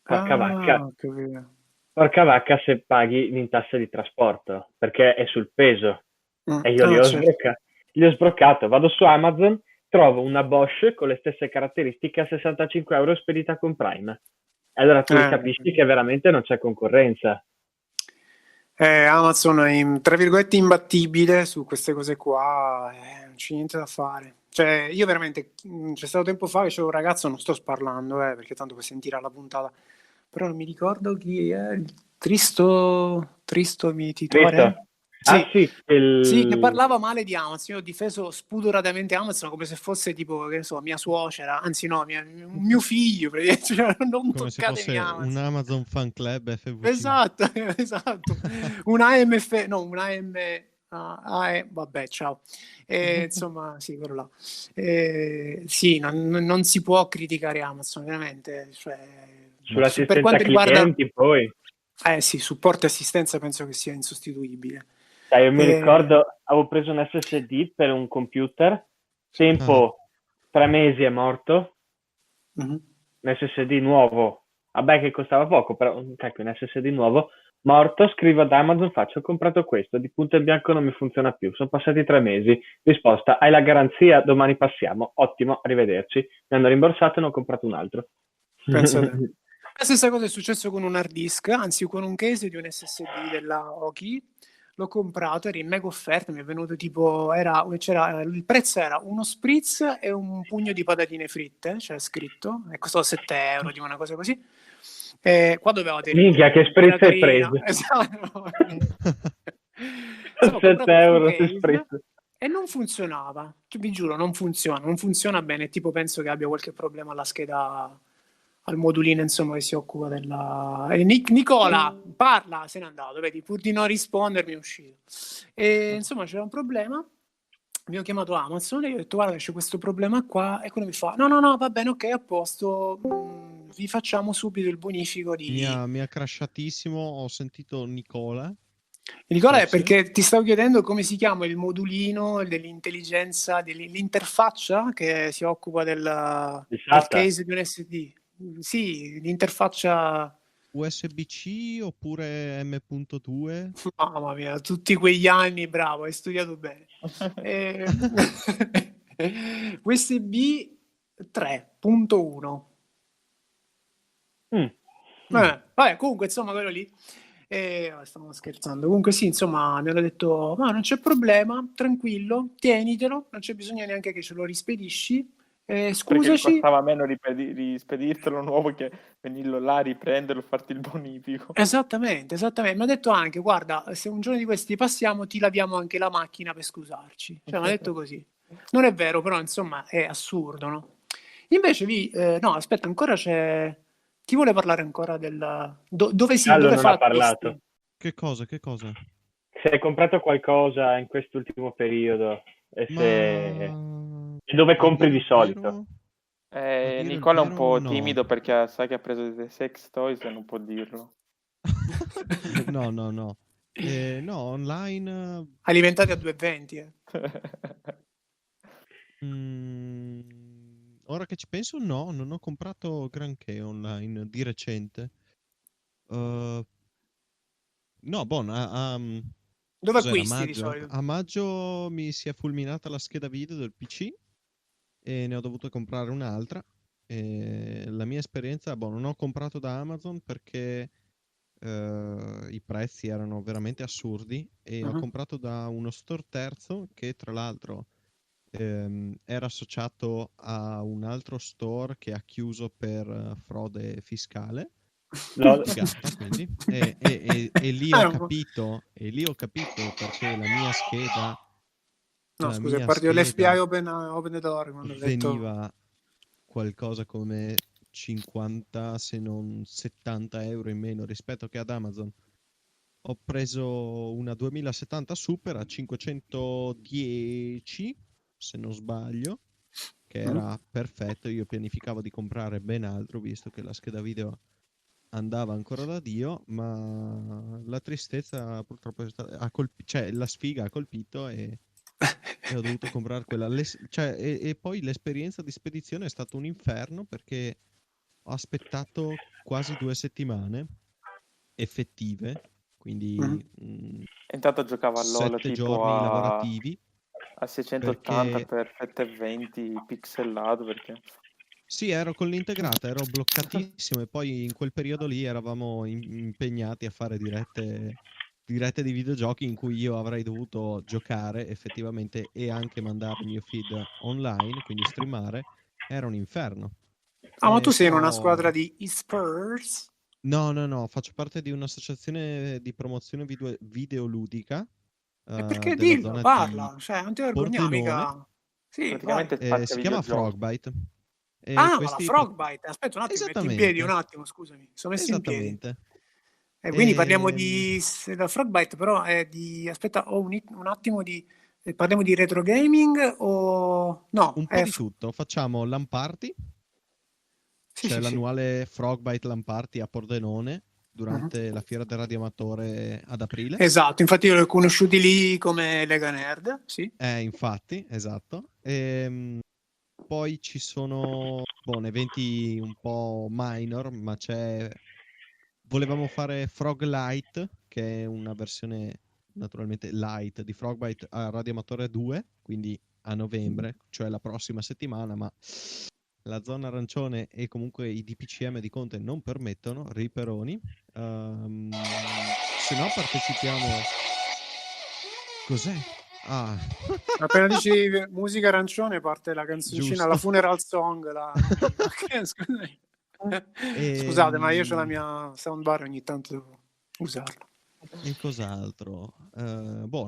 Speaker 2: porca
Speaker 1: Ho capito.
Speaker 2: vacca se paghi l'intassa di trasporto, perché è sul peso.
Speaker 1: Mm.
Speaker 2: E io li ho
Speaker 1: Certo.
Speaker 2: li ho sbroccato. Vado su Amazon, trovo una Bosch con le stesse caratteristiche a 65 euro spedita con Prime. E allora tu capisci che veramente non c'è concorrenza.
Speaker 1: Amazon è tra virgolette imbattibile su queste cose qua, non c'è niente da fare. Cioè, io veramente, c'è stato tempo fa che c'era un ragazzo, non sto sparlando, perché tanto puoi sentire la puntata, però non mi ricordo chi è, il Tristo Mietitore?
Speaker 2: Visto? Ah sì,
Speaker 1: Sì, che parlava male di Amazon. Io ho difeso spudoratamente Amazon come se fosse tipo, che ne so, mia suocera, anzi no, mio figlio, praticamente. Cioè, non
Speaker 5: Come se
Speaker 1: toccatemi
Speaker 5: fosse
Speaker 1: Amazon.
Speaker 5: un Amazon fan club FVC.
Speaker 1: Esatto, esatto. Un AMF, no, un AM, vabbè, ciao. Insomma, sì, quello là. Sì, non si può criticare Amazon, veramente. Cioè, per
Speaker 2: sull'assistenza
Speaker 1: quanto riguarda,
Speaker 2: clienti poi.
Speaker 1: sì, supporto e assistenza penso che sia insostituibile.
Speaker 2: Sai, io mi ricordo, avevo preso un SSD per un computer, tempo 3 mesi è morto,
Speaker 1: Mhm.
Speaker 2: un SSD nuovo, vabbè che costava poco, però un SSD nuovo, morto, scrivo ad Amazon, ho comprato questo, di punto in bianco non mi funziona più, sono passati 3 mesi, risposta, hai la garanzia, domani passiamo, ottimo, arrivederci, mi hanno rimborsato e ne ho comprato un altro.
Speaker 1: Penso a te. La stessa cosa è successo con un hard disk, anzi con un case di un SSD della Oki. L'ho comprato, era in mega offerta, mi è venuto tipo, il prezzo era uno spritz e un pugno di patatine fritte, c'era scritto, e costava 7 euro, tipo una cosa così. Qua doveva tenere.
Speaker 2: Minchia, che spritz hai preso?
Speaker 1: Esatto. Insomma, ho
Speaker 2: 7
Speaker 1: comprato sto
Speaker 2: euro di
Speaker 1: case
Speaker 2: spritz.
Speaker 1: e non funzionava. Cioè, vi giuro, non funziona bene. Tipo, penso che abbia qualche problema alla scheda, al modulino, insomma, che si occupa della. Nicola parla, se n'è andato, vedi, pur di non rispondermi è uscito. E insomma, c'era un problema. Abbiamo chiamato Amazon e io ho detto: guarda, c'è questo problema qua. E quello mi fa: no, va bene, ok, a posto. Vi facciamo subito il bonifico di.
Speaker 5: Mi ha crashatissimo, ho sentito Nicola.
Speaker 1: Nicola, è
Speaker 5: Forse?
Speaker 1: perché ti stavo chiedendo come si chiama il modulino dell'intelligenza, dell'interfaccia che si occupa del case di un SD. Sì, l'interfaccia.
Speaker 5: USB-C oppure M.2?
Speaker 1: Mamma mia, tutti quegli anni, bravo, hai studiato bene. USB 3.1. Vabbè, comunque, insomma, quello lì. Stavamo scherzando. Comunque, sì, insomma, mi hanno detto: ma non c'è problema, tranquillo, tienitelo, non c'è bisogno neanche che ce lo rispedisci.
Speaker 4: Perché gli
Speaker 1: Scusaci.
Speaker 4: costava meno rispedirtelo nuovo che venirlo là, riprenderlo, farti il bonifico.
Speaker 1: Esattamente. Mi ha detto anche, guarda, se un giorno di questi passiamo, ti laviamo anche la macchina per scusarci. Cioè, mi ha detto così. Non è vero, però, insomma, è assurdo, no? Invece, no, aspetta, ancora c'è... Chi vuole parlare ancora dove
Speaker 2: Gallo non
Speaker 1: fa
Speaker 2: ha parlato.
Speaker 1: acquisti?
Speaker 5: Che cosa? Che cosa?
Speaker 2: Se hai comprato qualcosa in quest'ultimo periodo e e dove
Speaker 5: a
Speaker 2: compri
Speaker 5: dire
Speaker 2: di
Speaker 5: il
Speaker 2: solito?
Speaker 5: vero- a dire il
Speaker 4: Nicola è un
Speaker 5: vero,
Speaker 4: po'
Speaker 5: no.
Speaker 4: timido perché sa che ha preso dei sex toys e non può dirlo.
Speaker 5: No. No, online.
Speaker 1: Alimentati a 2,20.
Speaker 5: Ora che ci penso, no, non ho comprato granché online di recente. No, buono,
Speaker 1: Dove
Speaker 5: cos'era?
Speaker 1: acquisti di
Speaker 5: Maggio?
Speaker 1: solito?
Speaker 5: A maggio mi si è fulminata la scheda video del PC e ne ho dovuto comprare un'altra. E la mia esperienza, non ho comprato da Amazon perché i prezzi erano veramente assurdi e ho
Speaker 1: Mhm.
Speaker 5: comprato da uno store terzo che tra l'altro era associato a un altro store che ha chiuso per frode fiscale. Figata, quindi. E lì ho capito perché
Speaker 1: No,
Speaker 5: la
Speaker 1: scusa, è
Speaker 5: mia
Speaker 1: partito l'FBI
Speaker 5: scheda
Speaker 1: Open the Door quando ho detto...
Speaker 5: veniva qualcosa come 50 se non 70 euro in meno rispetto che ad Amazon. Ho preso una 2070 Super a 510, se non sbaglio, che era perfetto. Io pianificavo di comprare ben altro, visto che la scheda video andava ancora da Dio, ma la tristezza purtroppo è stata, cioè la sfiga ha colpito e ho dovuto comprare quella. E poi l'esperienza di spedizione è stato un inferno perché ho aspettato quasi 2 settimane effettive, quindi
Speaker 4: E intanto giocava a LOL
Speaker 5: 7
Speaker 4: tipo
Speaker 5: giorni
Speaker 4: a
Speaker 5: lavorativi,
Speaker 4: 680
Speaker 5: perché
Speaker 4: per 720 pixelato perché
Speaker 5: sì, ero con l'integrata, ero bloccatissimo e poi in quel periodo lì eravamo impegnati a fare dirette di videogiochi in cui io avrei dovuto giocare effettivamente e anche mandare il mio feed online, quindi streamare, era un inferno.
Speaker 1: Ah, ma tu sei in una
Speaker 5: Però
Speaker 1: squadra di eSports?
Speaker 5: no, faccio parte di un'associazione di promozione videoludica
Speaker 1: E perché
Speaker 5: della
Speaker 1: dillo,
Speaker 5: zona di
Speaker 1: parla, cioè non ti vergognare
Speaker 5: Pordenone,
Speaker 1: mica. Sì, vai.
Speaker 4: praticamente spazia
Speaker 5: si chiama
Speaker 4: videogiochi.
Speaker 5: Frogbyte. E
Speaker 1: Ah, ma la
Speaker 5: questi
Speaker 1: Frogbite, aspetta un attimo, metti in piedi un
Speaker 5: esattamente,
Speaker 1: attimo, scusami, sono messi in piedi.
Speaker 5: esattamente.
Speaker 1: Quindi parliamo
Speaker 5: Ehm,
Speaker 1: la Frogbite però è di, aspetta, un attimo di, parliamo di retro gaming o no?
Speaker 5: un po' di tutto. Facciamo LAN party,
Speaker 1: Sì,
Speaker 5: c'è
Speaker 1: sì, sì.
Speaker 5: l'annuale Frogbyte LAN party a Pordenone
Speaker 1: Mhm.
Speaker 5: durante la fiera del radioamatore ad aprile.
Speaker 1: Esatto, infatti io li ho conosciuti lì come Lega Nerd, sì.
Speaker 5: Infatti, esatto. Poi ci sono eventi un po' minor, ma volevamo fare Froglight, che è una versione naturalmente light di Frogbyte a Radioamatore 2, quindi a novembre, cioè la prossima settimana, ma la zona arancione e comunque i DPCM di Conte non permettono, riperoni. Se no partecipiamo... Cos'è? Ah,
Speaker 1: Appena dici musica arancione parte la canzoncina, la
Speaker 5: giusto.
Speaker 1: funeral song, Ok, scusami. Scusate, ma io ho la mia soundbar, ogni tanto devo usarla.
Speaker 5: E cos'altro?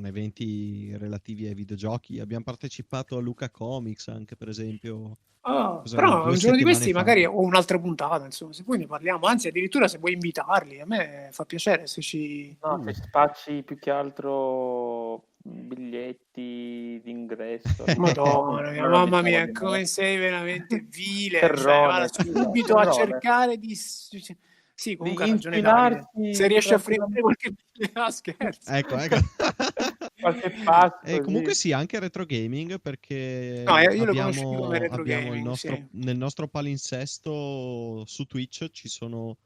Speaker 5: Eventi relativi ai videogiochi. Abbiamo partecipato a Luca Comics anche, per esempio. Cos'erano?
Speaker 1: Però
Speaker 5: Due
Speaker 1: un giorno di
Speaker 5: settimane
Speaker 1: questi
Speaker 5: fa.
Speaker 1: magari ho un'altra puntata, insomma, se poi ne parliamo, anzi addirittura se vuoi invitarli, a me fa piacere se ci...
Speaker 4: No, se spacci più che altro biglietti d'ingresso.
Speaker 1: Madonna mia,
Speaker 4: Non
Speaker 1: mamma
Speaker 4: abitavo
Speaker 1: mia,
Speaker 4: di
Speaker 1: come
Speaker 4: me.
Speaker 1: sei veramente vile, cioè,
Speaker 4: Terrone,
Speaker 1: vada
Speaker 4: scusa,
Speaker 1: subito a
Speaker 4: terrone.
Speaker 1: cercare di... Sì, comunque ha
Speaker 4: Di
Speaker 1: ragione Davide, se
Speaker 4: infilarti
Speaker 1: riesci a fregare
Speaker 4: tranquillamente
Speaker 1: qualche... Ah, scherzo.
Speaker 5: Ecco.
Speaker 4: qualche passo,
Speaker 5: E comunque
Speaker 4: sì.
Speaker 5: sì, anche retro gaming,
Speaker 1: No,
Speaker 5: perché
Speaker 1: io lo conosco più come retro
Speaker 5: abbiamo
Speaker 1: gaming, sì.
Speaker 5: nel nostro palinsesto su Twitch ci sono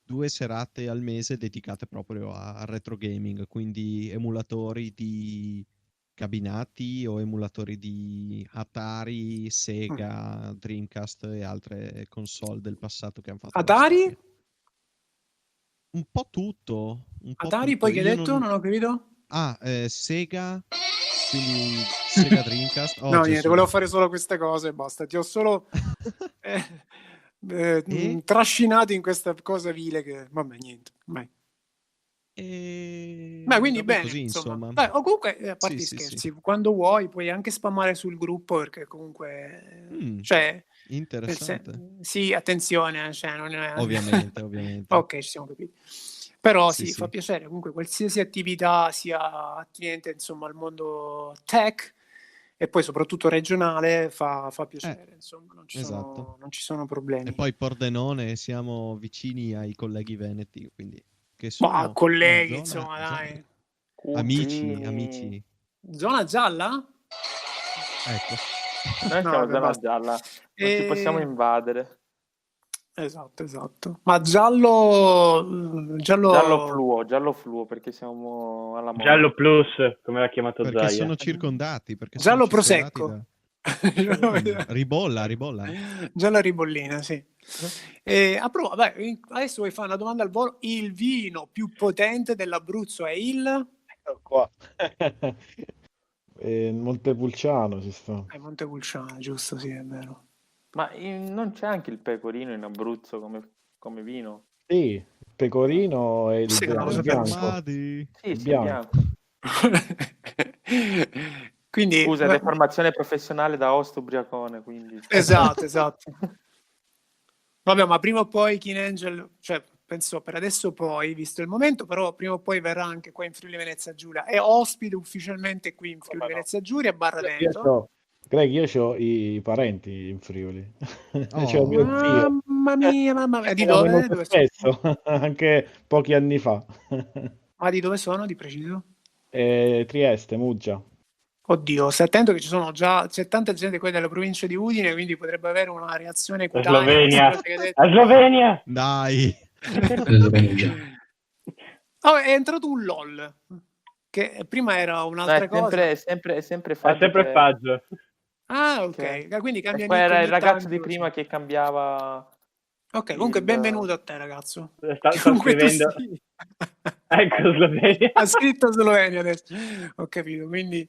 Speaker 5: 2 serate al mese dedicate proprio al retro gaming, quindi emulatori di cabinati o emulatori di Atari,
Speaker 1: Mm.
Speaker 5: Sega, Dreamcast e altre console del passato che hanno fatto la
Speaker 1: Atari?
Speaker 5: storia. Un po' tutto, un po'
Speaker 1: Atari,
Speaker 5: tutto.
Speaker 1: poi che hai
Speaker 5: Io
Speaker 1: detto?
Speaker 5: non...
Speaker 1: Non ho capito.
Speaker 5: Sega, quindi Sega Dreamcast. Oh,
Speaker 1: No,
Speaker 5: Gesù.
Speaker 1: niente, volevo fare solo queste cose e basta. Ti ho solo trascinato in questa cosa vile che... Vabbè, niente. Vai. Beh, quindi
Speaker 5: Vabbè,
Speaker 1: bene,
Speaker 5: così,
Speaker 1: insomma.
Speaker 5: insomma.
Speaker 1: Beh, o comunque, a parte
Speaker 5: Sì,
Speaker 1: i
Speaker 5: sì,
Speaker 1: scherzi,
Speaker 5: sì.
Speaker 1: quando vuoi puoi anche spammare sul gruppo perché comunque... cioè,
Speaker 5: Interessante.
Speaker 1: sì, attenzione, cioè non è...
Speaker 5: Ovviamente.
Speaker 1: Ok, ci siamo capiti. Però
Speaker 5: Sì,
Speaker 1: sì,
Speaker 5: sì.
Speaker 1: fa piacere comunque qualsiasi attività sia attinente insomma al mondo tech e poi soprattutto regionale fa piacere, insomma, non ci
Speaker 5: esatto.
Speaker 1: sono problemi.
Speaker 5: E poi Pordenone siamo vicini ai colleghi veneti, quindi che
Speaker 1: Ma
Speaker 5: sono
Speaker 1: colleghi,
Speaker 5: in zona
Speaker 1: insomma,
Speaker 5: gialla.
Speaker 1: dai.
Speaker 5: Amici.
Speaker 1: Zona gialla?
Speaker 5: Ecco.
Speaker 4: Noi
Speaker 1: No,
Speaker 4: siamo
Speaker 1: vabbè,
Speaker 4: zona
Speaker 1: basta.
Speaker 4: gialla, non ci possiamo invadere.
Speaker 1: Esatto. Ma giallo...
Speaker 4: Giallo fluo, perché siamo alla moda.
Speaker 2: Giallo plus, come l'ha chiamato
Speaker 5: Perché
Speaker 2: Zaya.
Speaker 5: sono circondati,
Speaker 1: Giallo
Speaker 5: circondati
Speaker 1: prosecco.
Speaker 5: Ribolla.
Speaker 1: Gialla ribollina, sì. Adesso vuoi fare una domanda al volo. Il vino più potente dell'Abruzzo è il...
Speaker 3: Qua. Montepulciano ci sta.
Speaker 1: È Montepulciano, giusto, sì, è vero.
Speaker 4: Ma non c'è anche il pecorino in Abruzzo come vino?
Speaker 3: Sì, il pecorino e il
Speaker 1: Sì, non lo
Speaker 3: il
Speaker 1: sapevo.
Speaker 3: bianco.
Speaker 4: Sì,
Speaker 3: Il
Speaker 4: sì, è
Speaker 3: bianco.
Speaker 1: Quindi,
Speaker 4: Scusa, è deformazione professionale da host ubriacone, quindi...
Speaker 1: esatto. Vabbè, ma prima o poi King Angel, cioè penso per adesso poi, visto il momento, però prima o poi verrà anche qua in Friuli Venezia Giulia. È ospite ufficialmente qui in Friuli Venezia Giulia a Barravento.
Speaker 3: Greg, io ho i parenti in Friuli.
Speaker 5: Oh.
Speaker 3: C'ho mio zio.
Speaker 1: Mamma mia. Di
Speaker 3: Sono
Speaker 1: dove?
Speaker 3: venuto
Speaker 1: Dove sono?
Speaker 3: spesso, anche pochi anni fa.
Speaker 1: Ma di dove sono, di preciso?
Speaker 3: Trieste, Muggia.
Speaker 1: Oddio, stai attento che c'è tanta gente qui della provincia di Udine, quindi potrebbe avere una reazione
Speaker 2: La
Speaker 1: cutanea.
Speaker 2: Slovenia.
Speaker 1: a queste cose che hai detto.
Speaker 2: La Slovenia!
Speaker 5: Dai.
Speaker 1: Oh, è entrato un LOL, che prima era un'altra cosa.
Speaker 4: È sempre
Speaker 2: È
Speaker 4: Fabio
Speaker 2: sempre
Speaker 4: che-
Speaker 2: Faggio.
Speaker 1: Ah, ok.
Speaker 4: che-
Speaker 1: Quindi cambia
Speaker 4: E poi
Speaker 1: nick
Speaker 4: era il
Speaker 1: ogni
Speaker 4: ragazzo
Speaker 1: tanto,
Speaker 4: di prima che cambiava...
Speaker 1: Ok, comunque
Speaker 4: il-
Speaker 1: benvenuto a te, ragazzo.
Speaker 2: Sta
Speaker 1: Comunque tu
Speaker 2: scrivendo.
Speaker 1: sì.
Speaker 2: Ecco, Slovenia.
Speaker 1: Ha scritto Slovenia adesso. Ho capito, quindi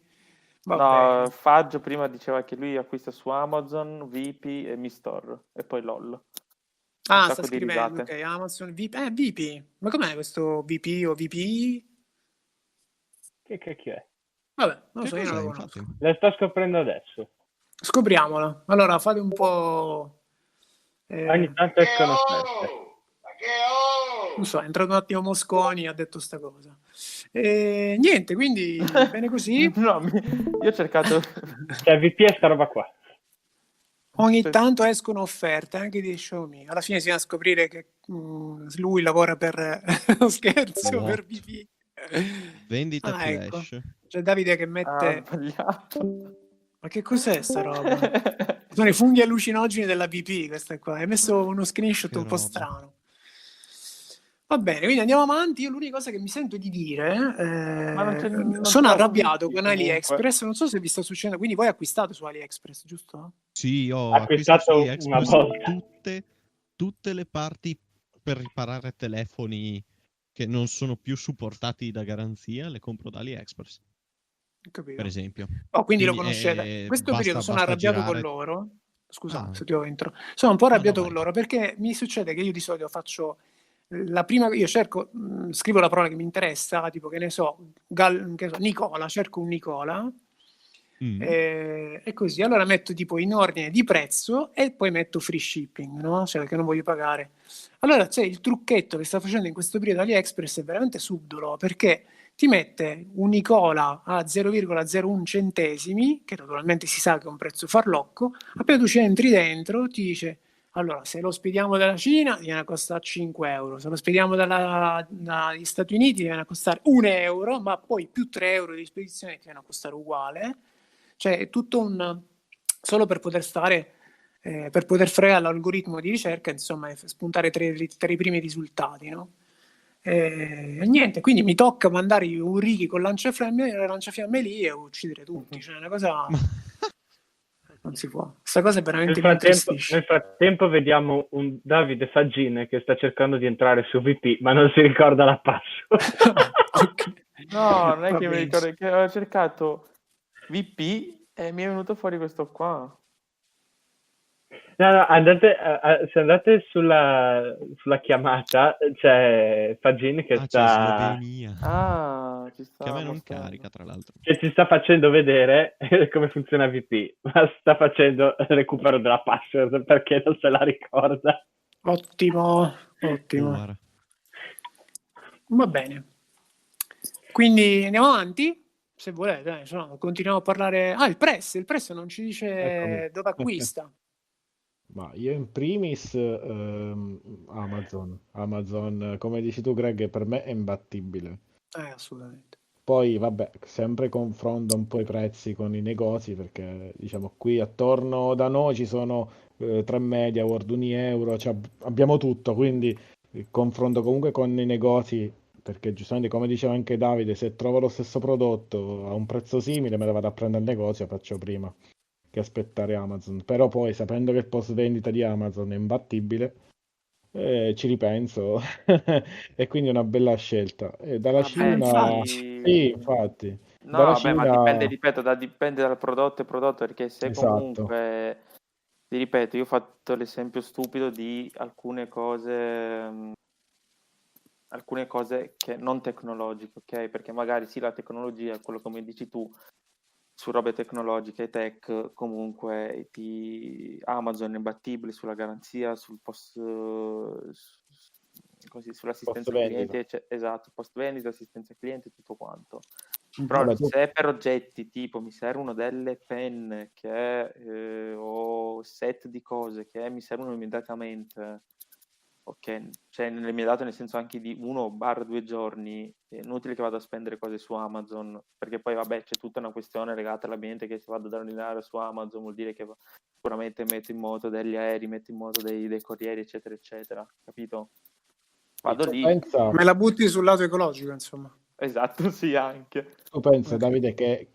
Speaker 1: va
Speaker 4: No,
Speaker 1: bene.
Speaker 4: Faggio prima diceva che lui acquista su Amazon, VP e Mi-Store, e poi LOL. Un
Speaker 1: Ah,
Speaker 4: sacco
Speaker 1: sta
Speaker 4: di
Speaker 1: scrivendo,
Speaker 4: risate.
Speaker 1: ok, Amazon VP. VP. Ma com'è questo VP o VP?
Speaker 2: Che cacchio è?
Speaker 1: Vabbè, non lo
Speaker 5: Che
Speaker 1: so, io non
Speaker 5: cos'è,
Speaker 1: lo conosco.
Speaker 5: infatti?
Speaker 2: La sto scoprendo adesso.
Speaker 1: Scopriamola. Allora, fate un po'...
Speaker 2: Ogni tanto escono offerte.
Speaker 1: non so, è entrato un attimo Mosconi e ha detto sta cosa. Niente, quindi bene così.
Speaker 4: No, io ho cercato...
Speaker 2: Cioè, VP è sta roba qua.
Speaker 1: Ogni tanto escono offerte anche di Xiaomi. Alla fine si va a scoprire che lui lavora per lo scherzo,
Speaker 5: What?
Speaker 1: per VP.
Speaker 5: Vendite
Speaker 1: Ecco.
Speaker 5: flash.
Speaker 1: C'è Davide che
Speaker 4: Ah,
Speaker 1: mette...
Speaker 4: sbagliato.
Speaker 1: Ma che cos'è sta roba? Sono i funghi allucinogeni della BP, questa qua. Hai messo uno screenshot
Speaker 5: Che
Speaker 1: un po'
Speaker 5: roba.
Speaker 1: strano. Va bene, quindi andiamo avanti. Io l'unica cosa che mi sento di dire,
Speaker 4: non
Speaker 1: sono
Speaker 4: trovo
Speaker 1: arrabbiato
Speaker 4: VP
Speaker 1: con
Speaker 4: comunque.
Speaker 1: AliExpress. Non so se vi sta succedendo, quindi voi acquistate su AliExpress, giusto?
Speaker 5: Sì, ho
Speaker 2: Acquistato
Speaker 5: acquistato su
Speaker 2: una
Speaker 5: AliExpress
Speaker 2: volta.
Speaker 5: tutte le parti per riparare telefoni che non sono più supportati da garanzia, le compro da AliExpress,
Speaker 1: Ho capito.
Speaker 5: per esempio.
Speaker 1: Oh, quindi lo conoscete. In questo
Speaker 5: basta-
Speaker 1: periodo sono
Speaker 5: basta
Speaker 1: arrabbiato
Speaker 5: girare.
Speaker 1: con loro. Scusa,
Speaker 5: Ah.
Speaker 1: se ti ho intro. Sono un po' arrabbiato
Speaker 5: No,
Speaker 1: con
Speaker 5: vai.
Speaker 1: loro perché mi succede che io di solito faccio la prima, io cerco, scrivo la parola che mi interessa, tipo che ne so, Nicola, cerco un Nicola e così. Allora metto tipo in ordine di prezzo e poi metto free shipping, no? Cioè perché non voglio pagare. Allora c'è il trucchetto che sta facendo in questo periodo AliExpress, è veramente subdolo perché ti mette un Nicola a 0,01 centesimi, che naturalmente si sa che è un prezzo farlocco, appena tu ci entri dentro ti dice, allora se lo spediamo dalla Cina viene a costare 5 euro, se lo spediamo dagli Stati Uniti viene a costare 1 euro, ma poi più 3 euro di spedizione che viene a costare uguale, cioè è tutto solo per poter stare... per poter fregare l'algoritmo di ricerca, insomma, e spuntare tra i primi risultati, no? Niente, quindi mi tocca mandare un Ricky con lanciafiamme lì e uccidere tutti, cioè è una cosa non si può, questa cosa è veramente mi intristisce.
Speaker 2: Nel frattempo vediamo un Davide Faggine che sta cercando di entrare su VP ma non si ricorda la password.
Speaker 1: Okay.
Speaker 4: No, non è
Speaker 1: Va
Speaker 4: che mi
Speaker 1: bene.
Speaker 4: ricordo che ho cercato VP e mi è venuto fuori questo qua.
Speaker 2: No, se andate sulla chiamata, c'è Fagin che
Speaker 5: c'è Slovenia.
Speaker 4: Ci
Speaker 5: Che a
Speaker 4: sta
Speaker 5: me non
Speaker 4: mostrando.
Speaker 5: carica, tra l'altro.
Speaker 2: che ci sta facendo vedere come funziona VP, ma sta facendo il recupero della password perché non se la ricorda.
Speaker 1: Ottimo.
Speaker 5: Guarda.
Speaker 1: Va bene. Quindi andiamo avanti? Se volete, se no, continuiamo a parlare. Il press non ci dice
Speaker 3: Eccomi.
Speaker 1: dove acquista.
Speaker 3: Ma io in primis Amazon, come dici tu Greg, per me è imbattibile.
Speaker 1: Assolutamente.
Speaker 3: Poi vabbè, sempre confronto un po' i prezzi con i negozi perché diciamo qui attorno da noi ci sono 3 MediaWorld, €1, cioè, abbiamo tutto, quindi il confronto comunque con i negozi perché giustamente come diceva anche Davide, se trovo lo stesso prodotto a un prezzo simile me lo vado a prendere al negozio, faccio prima che aspettare Amazon. Però poi sapendo che il post vendita di Amazon è imbattibile, ci ripenso e quindi è una bella scelta. E dalla Cina,
Speaker 1: infatti.
Speaker 3: sì, infatti,
Speaker 4: No,
Speaker 3: dalla
Speaker 4: vabbè, ma dipende,
Speaker 3: Cina,
Speaker 4: ripeto, dipende dal prodotto, perché se
Speaker 3: esatto,
Speaker 4: comunque, ti ripeto, io ho fatto l'esempio stupido di alcune cose che non tecnologiche, ok? Perché magari sì, la tecnologia, quello come dici tu, su robe tecnologiche e tech, comunque Amazon è imbattibile sulla garanzia, sul
Speaker 3: post
Speaker 4: sull'assistenza
Speaker 3: vendita.
Speaker 4: cliente, esatto, post vendita, assistenza cliente, tutto quanto.
Speaker 1: Mhm.
Speaker 4: Però
Speaker 3: Vabbè, tu
Speaker 4: se per oggetti tipo mi servono delle penne o set di cose che mi servono immediatamente, ok, cioè nell'immediato nel senso anche di 1-2 giorni, è inutile che vado a spendere cose su Amazon, perché poi vabbè c'è tutta una questione legata all'ambiente che se vado ad ordinare su Amazon vuol dire che sicuramente metto in moto degli aerei, metto in moto dei corrieri, eccetera, eccetera, capito? Vado
Speaker 3: tu
Speaker 4: lì,
Speaker 3: pensa,
Speaker 1: Me la butti sul lato ecologico, insomma.
Speaker 4: esatto, sì, anche.
Speaker 3: tu pensa,
Speaker 1: Ok.
Speaker 3: Davide, che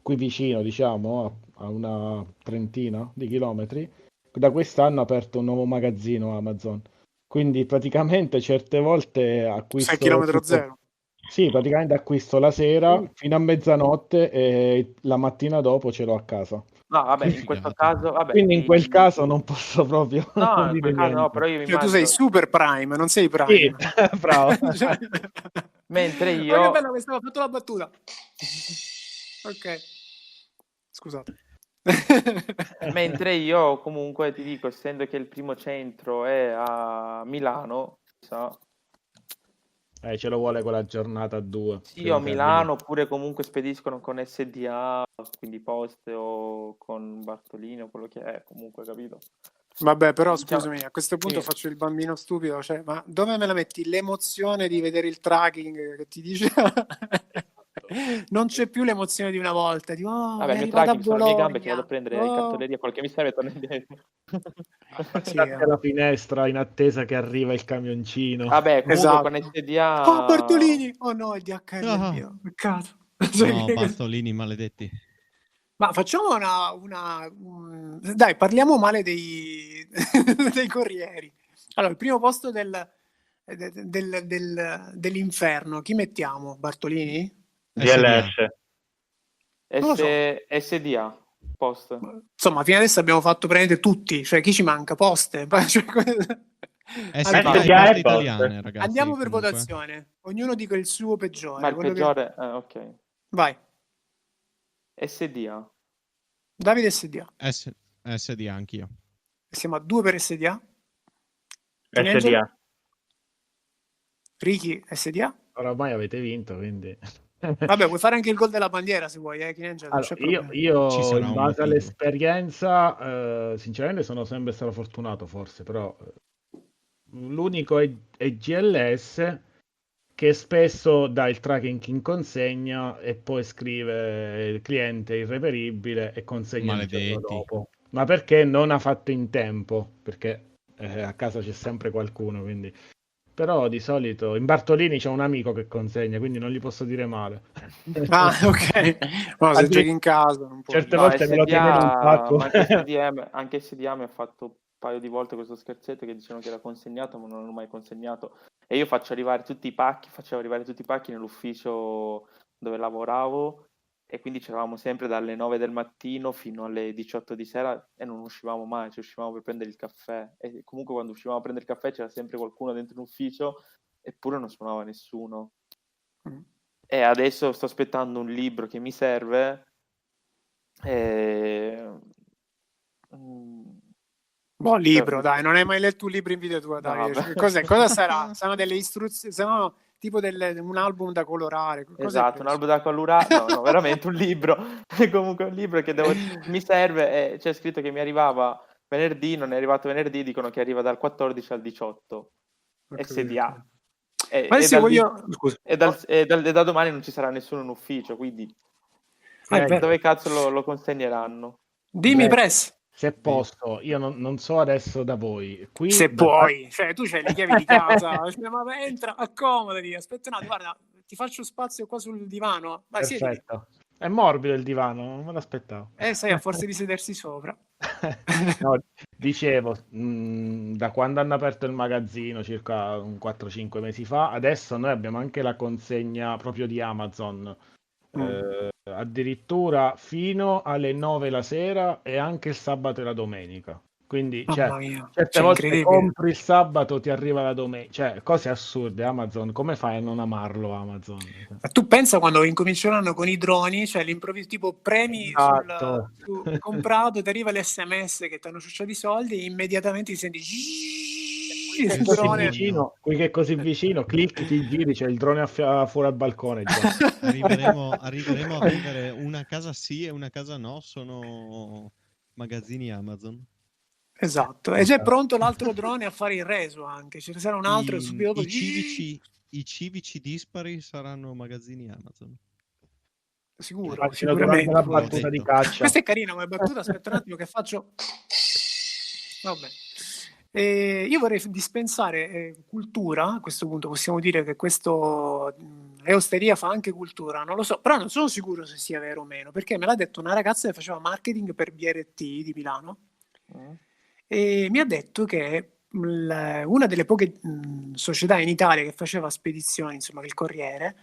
Speaker 3: qui vicino, diciamo, a una trentina di chilometri, da quest'anno ha aperto un nuovo magazzino Amazon. Quindi praticamente certe volte
Speaker 1: Sei
Speaker 3: acquisto
Speaker 1: chilometro
Speaker 3: tipo,
Speaker 1: zero.
Speaker 3: sì, praticamente acquisto la sera fino a mezzanotte e la mattina dopo ce l'ho a casa.
Speaker 4: No, vabbè,
Speaker 5: Che
Speaker 4: in questo
Speaker 5: figata.
Speaker 4: caso, vabbè,
Speaker 3: Quindi in quel caso non posso proprio
Speaker 4: no, in
Speaker 3: dire
Speaker 4: quel caso no, però
Speaker 3: niente.
Speaker 4: io mi
Speaker 1: Cioè, tu sei
Speaker 4: immagino,
Speaker 1: super prime, non sei
Speaker 3: Sì,
Speaker 1: prime.
Speaker 3: bravo.
Speaker 1: Cioè-
Speaker 4: mentre
Speaker 1: Ma che
Speaker 4: io,
Speaker 1: bella questa, ho fatto la battuta. Ok. Scusate.
Speaker 4: mentre io comunque ti dico, essendo che il primo centro è a Milano, so,
Speaker 3: Ce lo vuole quella giornata a due
Speaker 4: sì, io
Speaker 3: prima
Speaker 4: a
Speaker 3: che arrivi.
Speaker 4: Milano oppure comunque spediscono con SDA, quindi poste o con Bartolini o quello che è, comunque, capito?
Speaker 1: Vabbè, però
Speaker 4: Diciamo,
Speaker 1: scusami, a questo punto
Speaker 4: sì.
Speaker 1: faccio il bambino stupido, cioè, ma dove me la metti l'emozione di vedere il tracking che ti dice? Non c'è più l'emozione di una volta, di
Speaker 4: Vabbè,
Speaker 1: è
Speaker 4: il mio
Speaker 1: arrivato a
Speaker 4: tracking sono le mie gambe che vado a
Speaker 1: Bologna.
Speaker 4: prendere in
Speaker 1: Oh.
Speaker 4: cartoleria, quel che mi serve e torno indietro.
Speaker 1: Sì,
Speaker 3: Davanti alla finestra in attesa che arriva il camioncino.
Speaker 4: Vabbè, comunque con
Speaker 1: esatto. Oh,
Speaker 4: SDA,
Speaker 1: Bartolini! Oh no, il DHL è
Speaker 5: Ah,
Speaker 1: mio, peccato. Cioè,
Speaker 5: no, Bartolini maledetti.
Speaker 1: Ma facciamo dai, parliamo male dei corrieri. Allora, il primo posto dell'inferno, chi mettiamo? Bartolini?
Speaker 5: SDA.
Speaker 1: Non lo so.
Speaker 4: SDA, post.
Speaker 1: Insomma, fino adesso abbiamo fatto praticamente tutti, cioè chi ci manca? Poste. Cioè,
Speaker 5: SDA e
Speaker 2: SDA
Speaker 5: poste
Speaker 2: e poste.
Speaker 5: italiane, ragazzi,
Speaker 1: andiamo per
Speaker 5: comunque.
Speaker 1: votazione. Ognuno dica il suo
Speaker 4: Ma
Speaker 1: peggiore.
Speaker 4: il
Speaker 1: Quello che...
Speaker 4: peggiore, ok.
Speaker 1: Vai,
Speaker 4: SDA.
Speaker 1: Davide SDA.
Speaker 5: SDA anch'io.
Speaker 1: Siamo a 2 per SDA. King Angel?
Speaker 2: SDA.
Speaker 1: Ricky SDA?
Speaker 3: Oramai avete vinto, quindi...
Speaker 1: Vabbè, puoi fare anche il gol della bandiera se vuoi, King Angel, non
Speaker 3: Allora,
Speaker 1: c'è problema.
Speaker 5: Ci
Speaker 3: io
Speaker 5: sarà
Speaker 3: in
Speaker 5: un
Speaker 3: base
Speaker 5: motivo.
Speaker 3: all'esperienza, sinceramente sono sempre stato fortunato, forse, però l'unico è GLS che spesso dà il tracking in consegna e poi scrive il cliente irreperibile e consegna il giorno
Speaker 5: Maledetti.
Speaker 3: dopo. Ma perché non ha fatto in tempo? Perché a casa c'è sempre qualcuno, quindi... Però di solito in Bartolini c'è un amico che consegna, quindi non gli posso dire male.
Speaker 1: Ah, ok. No, se giochi
Speaker 3: Anche
Speaker 1: in casa non puoi.
Speaker 3: certe
Speaker 4: No,
Speaker 3: volte me lo chiedono in
Speaker 4: SDA,
Speaker 3: pacco.
Speaker 4: ma anche SDA mi ha fatto un paio di volte questo scherzetto che dicevano che era consegnato, ma non l'hanno mai consegnato. E io facevo arrivare tutti i pacchi nell'ufficio dove lavoravo e quindi c'eravamo sempre dalle 9 del mattino fino alle 18 di sera e non uscivamo mai, cioè uscivamo per prendere il caffè e comunque quando uscivamo a prendere il caffè c'era sempre qualcuno dentro l'ufficio eppure non suonava nessuno. E adesso sto aspettando un libro che mi serve e...
Speaker 1: Buon libro, dai, non hai mai letto un libro in vita tua, Davide? Cosa sarà? Saranno delle istruzioni, saranno tipo un album da colorare?
Speaker 4: Esatto, un album da colorare, no, veramente un libro. Comunque un libro che mi serve, c'è scritto che mi arrivava venerdì, non è arrivato venerdì, dicono che arriva dal 14 al 18 SDA. E da domani non ci sarà nessuno in ufficio, quindi dove cazzo lo consegneranno?
Speaker 1: Dimmi, Press.
Speaker 3: Se posso, io non so adesso da voi. Qui
Speaker 1: se puoi, cioè tu c'hai le chiavi di casa, ma entra, accomodati, aspetta un attimo, guarda, ti faccio spazio qua sul divano. Vai,
Speaker 3: perfetto. È morbido il divano, non me l'aspettavo.
Speaker 1: Sai, a forza di sedersi sopra.
Speaker 3: No, dicevo, da quando hanno aperto il magazzino, circa 4-5 mesi fa, adesso noi abbiamo anche la consegna proprio di Amazon. Addirittura fino alle 9 la sera e anche il sabato e la domenica. Quindi certe volte compri il sabato, ti arriva la domenica, cioè cose assurde. Amazon, come fai a non amarlo Amazon?
Speaker 1: Ma tu pensa quando incominceranno con i droni, cioè l'improvviso tipo premi sul comprato, ti arriva l'SMS che ti hanno ciucciato i soldi e immediatamente ti senti
Speaker 3: qui che è così vicino, clic, ti giri, c'è il drone fuori al balcone.
Speaker 5: Arriveremo a vivere una casa sì e una casa no, sono magazzini Amazon.
Speaker 1: Esatto, e già è pronto l'altro drone a fare il reso anche, ce ne sarà un altro subito dopo.
Speaker 5: I civici dispari saranno magazzini Amazon.
Speaker 1: Sicuro, sicuramente.
Speaker 3: La battuta di caccia.
Speaker 1: Questa è carina come battuta, aspetta un attimo che faccio. Vabbè. Io vorrei dispensare cultura, a questo punto possiamo dire che questo Eosteria fa anche cultura, non lo so, però non sono sicuro se sia vero o meno, perché me l'ha detto una ragazza che faceva marketing per BRT di Milano e mi ha detto che una delle poche società in Italia che faceva spedizioni, insomma, il Corriere,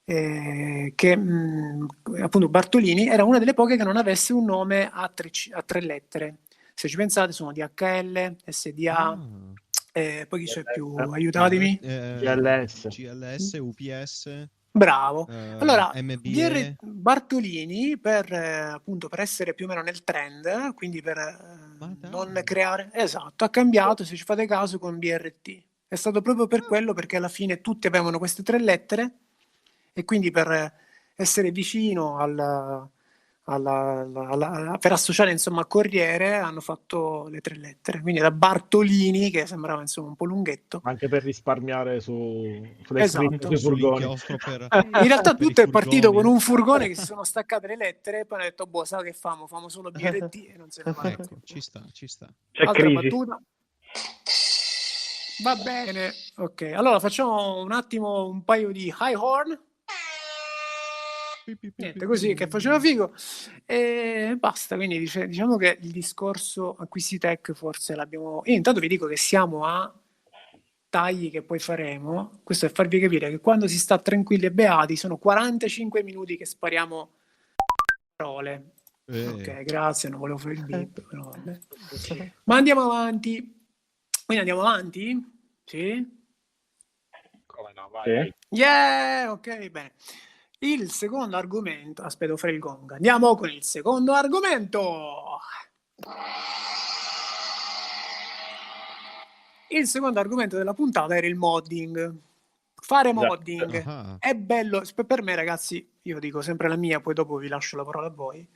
Speaker 1: che appunto Bartolini era una delle poche che non avesse un nome a tre lettere. Se ci pensate sono DHL, SDA, poi chi c'è più? Aiutatemi.
Speaker 5: GLS, UPS.
Speaker 1: Bravo. Allora, Bartolini appunto per essere più o meno nel trend, quindi per non creare, esatto, ha cambiato, se ci fate caso, con BRT. È stato proprio per quello, perché alla fine tutti avevano queste 3 lettere e quindi per essere vicino per associare insomma a Corriere hanno fatto le 3 lettere, quindi da Bartolini, che sembrava insomma un po' lunghetto,
Speaker 3: anche per risparmiare sulle
Speaker 1: esatto.
Speaker 3: sui furgoni.
Speaker 1: In realtà tutto è partito con un furgone che si sono staccate le lettere e poi hanno detto boh, sai che famo solo BRT e non se ne va.
Speaker 5: Ecco, ci sta
Speaker 2: c'è
Speaker 1: altra
Speaker 2: crisi.
Speaker 1: battuta. Va bene, ok, allora facciamo un attimo un paio di high horn. Niente, così che faceva figo e basta. Quindi diciamo che il discorso Acquisitech forse l'abbiamo. Io intanto vi dico che siamo a tagli che poi faremo. Questo per farvi capire che quando si sta tranquilli e beati sono 45 minuti che spariamo parole. Ok, grazie, non volevo fare il beep, però vabbè. Ma andiamo avanti. Quindi andiamo avanti? Sì?
Speaker 3: Come no, vai.
Speaker 1: Yeah, ok, bene. Il secondo argomento, aspetta, devo fare il gong. Andiamo con il secondo argomento. Il secondo argomento della puntata era il modding. Fare modding è bello. Per me, ragazzi, io dico sempre la mia, poi dopo vi lascio la parola a voi.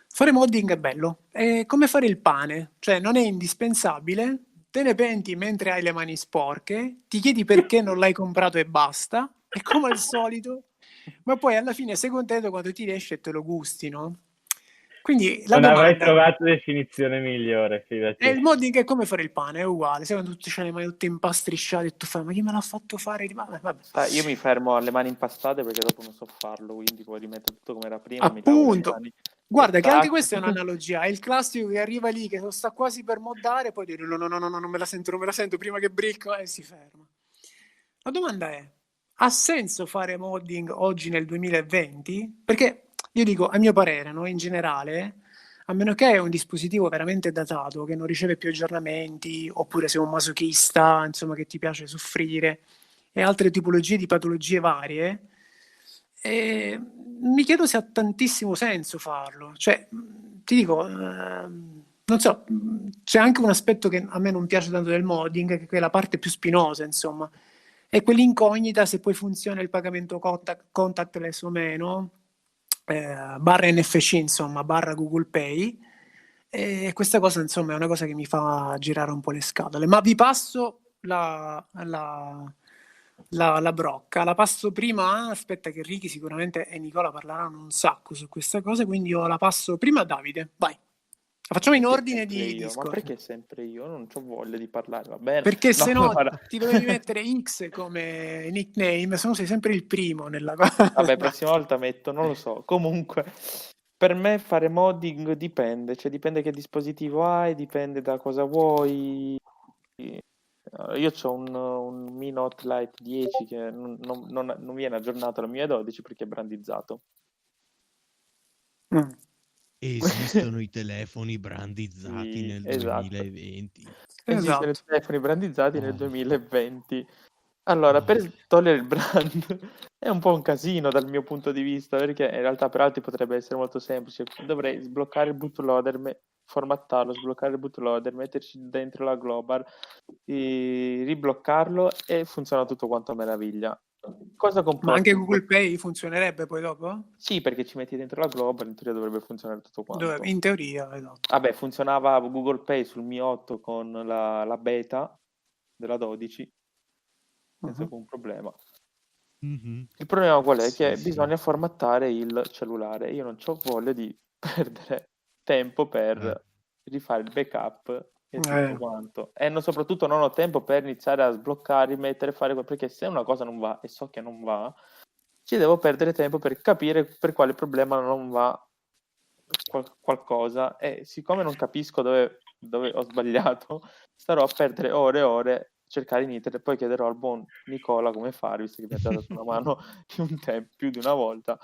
Speaker 1: Fare modding è bello. È come fare il pane, cioè non è indispensabile. Te ne penti mentre hai le mani sporche, ti chiedi perché non l'hai comprato e basta. E come al solito. Ma poi alla fine sei contento quando ti riesce e te lo gusti, no? Quindi la
Speaker 2: non
Speaker 1: domanda...
Speaker 2: avrei trovato definizione migliore, fidati.
Speaker 1: E il modding è come fare il pane, è uguale. Sai quando tu c'hai le mani tutte impastrisciate e tu fai, ma chi me l'ha fatto fare? Vabbè.
Speaker 4: Io mi fermo alle mani impastate perché dopo non so farlo, quindi puoi rimettere tutto come era prima.
Speaker 1: Appunto. Guarda che anche questa è un'analogia. È il classico che arriva lì, che sta quasi per moddare, poi dice no, non me la sento, prima che bricco, e si ferma. La domanda è, ha senso fare modding oggi nel 2020? Perché io dico, a mio parere, no, in generale, a meno che è un dispositivo veramente datato, che non riceve più aggiornamenti, oppure sei un masochista, insomma, che ti piace soffrire, e altre tipologie di patologie varie, mi chiedo se ha tantissimo senso farlo. Cioè, ti dico, non so, c'è anche un aspetto che a me non piace tanto del modding, che è la parte più spinosa, insomma, è quell'incognita se poi funziona il pagamento contactless o meno, barra NFC, insomma, barra Google Pay. E questa cosa, insomma, è una cosa che mi fa girare un po' le scatole. Ma vi passo la brocca. La passo prima, aspetta che Ricky sicuramente e Nicola parleranno un sacco su questa cosa, quindi io la passo prima a Davide. Vai. La facciamo in
Speaker 4: Perché
Speaker 1: ordine
Speaker 4: sempre
Speaker 1: di
Speaker 4: io? Ma
Speaker 1: discorso.
Speaker 4: perché sempre io? Non ho voglia di parlare, va bene?
Speaker 1: Perché se no
Speaker 4: guarda.
Speaker 1: ti dovevi mettere X come nickname, se no sei sempre il primo nella cosa.
Speaker 4: Vabbè, prossima volta metto, non lo so. Comunque, per me fare modding dipende, cioè dipende che dispositivo hai, dipende da cosa vuoi. Io ho un Mi Note Lite 10 che non viene aggiornato al mio 12 perché è brandizzato.
Speaker 1: Mm.
Speaker 5: Esistono i telefoni brandizzati
Speaker 4: Sì,
Speaker 5: nel
Speaker 4: esatto.
Speaker 5: 2020.
Speaker 4: Esistono i
Speaker 1: Esatto.
Speaker 4: telefoni brandizzati nel
Speaker 5: Oh.
Speaker 4: 2020. Allora,
Speaker 5: Oh.
Speaker 4: per togliere il brand è un po' un casino dal mio punto di vista, perché in realtà per altri potrebbe essere molto semplice. Dovrei sbloccare il bootloader, formattarlo, sbloccare il bootloader, metterci dentro la global, ribloccarlo e funziona tutto quanto a meraviglia. Cosa
Speaker 1: Ma
Speaker 4: comporta
Speaker 1: anche
Speaker 4: il
Speaker 1: Google Pay funzionerebbe poi dopo?
Speaker 4: Sì, perché ci metti dentro la global, in teoria dovrebbe funzionare tutto quanto.
Speaker 1: In teoria, esatto.
Speaker 4: Vabbè, funzionava Google Pay sul Mi 8 con la beta della 12 senza alcun problema.
Speaker 5: Mhm.
Speaker 4: Il problema qual è?
Speaker 5: Sì,
Speaker 4: Che
Speaker 5: sì.
Speaker 4: bisogna formattare il cellulare. Io non ho voglia di perdere tempo per rifare il backup e tutto quanto. E soprattutto non ho tempo per iniziare a sbloccare, rimettere, fare perché se una cosa non va e so che non va, ci devo perdere tempo per capire per quale problema non va qualcosa e siccome non capisco dove ho sbagliato, starò a perdere ore e ore a cercare in internet, poi chiederò al buon Nicola come fare, visto che mi ha già dato una mano più di una volta.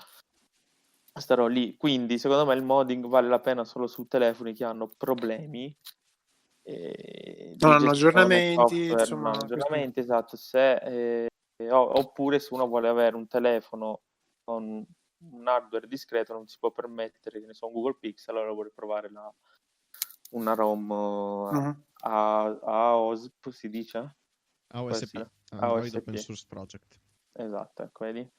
Speaker 4: Starò lì, quindi secondo me il modding vale la pena solo su telefoni che hanno problemi di
Speaker 1: non hanno
Speaker 4: gestione
Speaker 1: aggiornamenti,
Speaker 4: software, non
Speaker 1: insomma,
Speaker 4: hanno aggiornamenti, esatto, oppure se uno vuole avere un telefono con un hardware discreto non si può permettere, che ne so, un Google Pixel, allora vuole provare una ROM a OSP, si dice?
Speaker 5: AOSP,
Speaker 4: AOSP.
Speaker 5: Android Open Source Project.
Speaker 4: Esatto, ecco, vedi?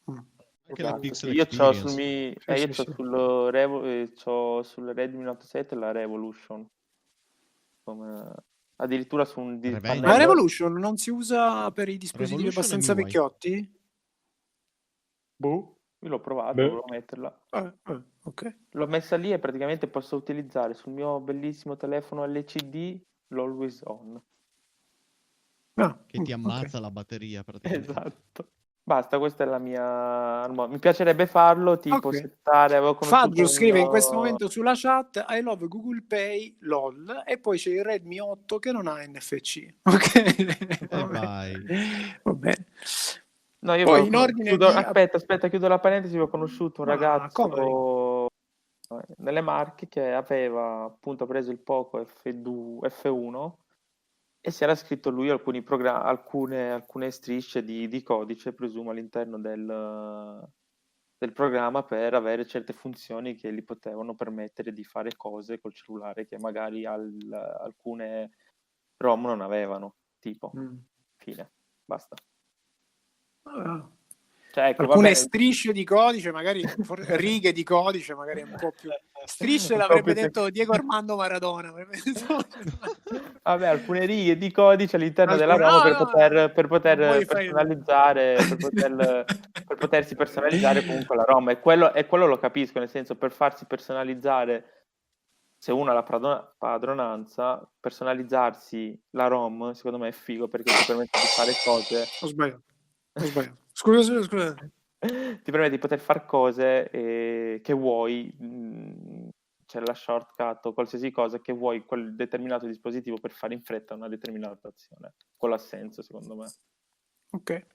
Speaker 5: Anche la
Speaker 4: Esatto,
Speaker 5: Pixel
Speaker 4: sì. Io c'ho sul
Speaker 5: Experience.
Speaker 1: sì.
Speaker 4: c'ho sul Redmi Note 7 la Revolution. Addirittura su un
Speaker 5: Revelio.
Speaker 1: Ma
Speaker 4: pannello.
Speaker 1: Revolution non si usa per i dispositivi
Speaker 5: Revolution
Speaker 1: abbastanza
Speaker 5: MIUI.
Speaker 1: vecchiotti?
Speaker 4: Boh, io l'ho provato,
Speaker 2: Beh.
Speaker 4: volevo metterla.
Speaker 1: Ok.
Speaker 4: L'ho messa lì e praticamente posso utilizzare sul mio bellissimo telefono LCD l'Always On.
Speaker 5: Che ti ammazza la batteria praticamente.
Speaker 4: Esatto. Basta, questa è la mia... Mi piacerebbe farlo, tipo
Speaker 1: Ok.
Speaker 4: settare, avevo conosciuto
Speaker 1: Fabio scrive in questo
Speaker 4: un...
Speaker 1: momento sulla chat I love Google Pay, lol, e poi c'è il Redmi 8 che non ha NFC. Ok?
Speaker 5: Vai.
Speaker 1: Va bene.
Speaker 4: No, io
Speaker 1: Poi
Speaker 4: avevo
Speaker 1: in ordine
Speaker 4: chiudo...
Speaker 1: di...
Speaker 4: Aspetta, chiudo la parentesi, avevo conosciuto un
Speaker 1: Ma come?
Speaker 4: ragazzo nelle Marche che aveva appunto preso il Poco F1 e si era scritto lui alcune strisce di codice, presumo, all'interno del programma per avere certe funzioni che gli potevano permettere di fare cose col cellulare che magari alcune ROM non avevano, tipo. Fine, basta. Cioè, ecco,
Speaker 1: Alcune
Speaker 4: vabbè.
Speaker 1: strisce di codice, magari righe di codice, magari un po' più... Strisce l'avrebbe detto Diego Armando Maradona.
Speaker 4: Vabbè, alcune righe di codice all'interno della
Speaker 1: Alcune...
Speaker 4: ROM per
Speaker 1: non
Speaker 4: poter
Speaker 1: vuoi fare...
Speaker 4: personalizzare, per potersi personalizzare comunque la ROM. E quello lo capisco, nel senso, per farsi personalizzare, se uno ha la padronanza, personalizzarsi la ROM, secondo me è figo, perché ti permette di fare cose...
Speaker 1: Ho sbagliato. Scusa.
Speaker 4: Ti permette di poter fare cose che vuoi, c'è la shortcut o qualsiasi cosa che vuoi quel determinato dispositivo per fare in fretta una determinata azione. Quello ha senso, secondo me.
Speaker 1: Ok.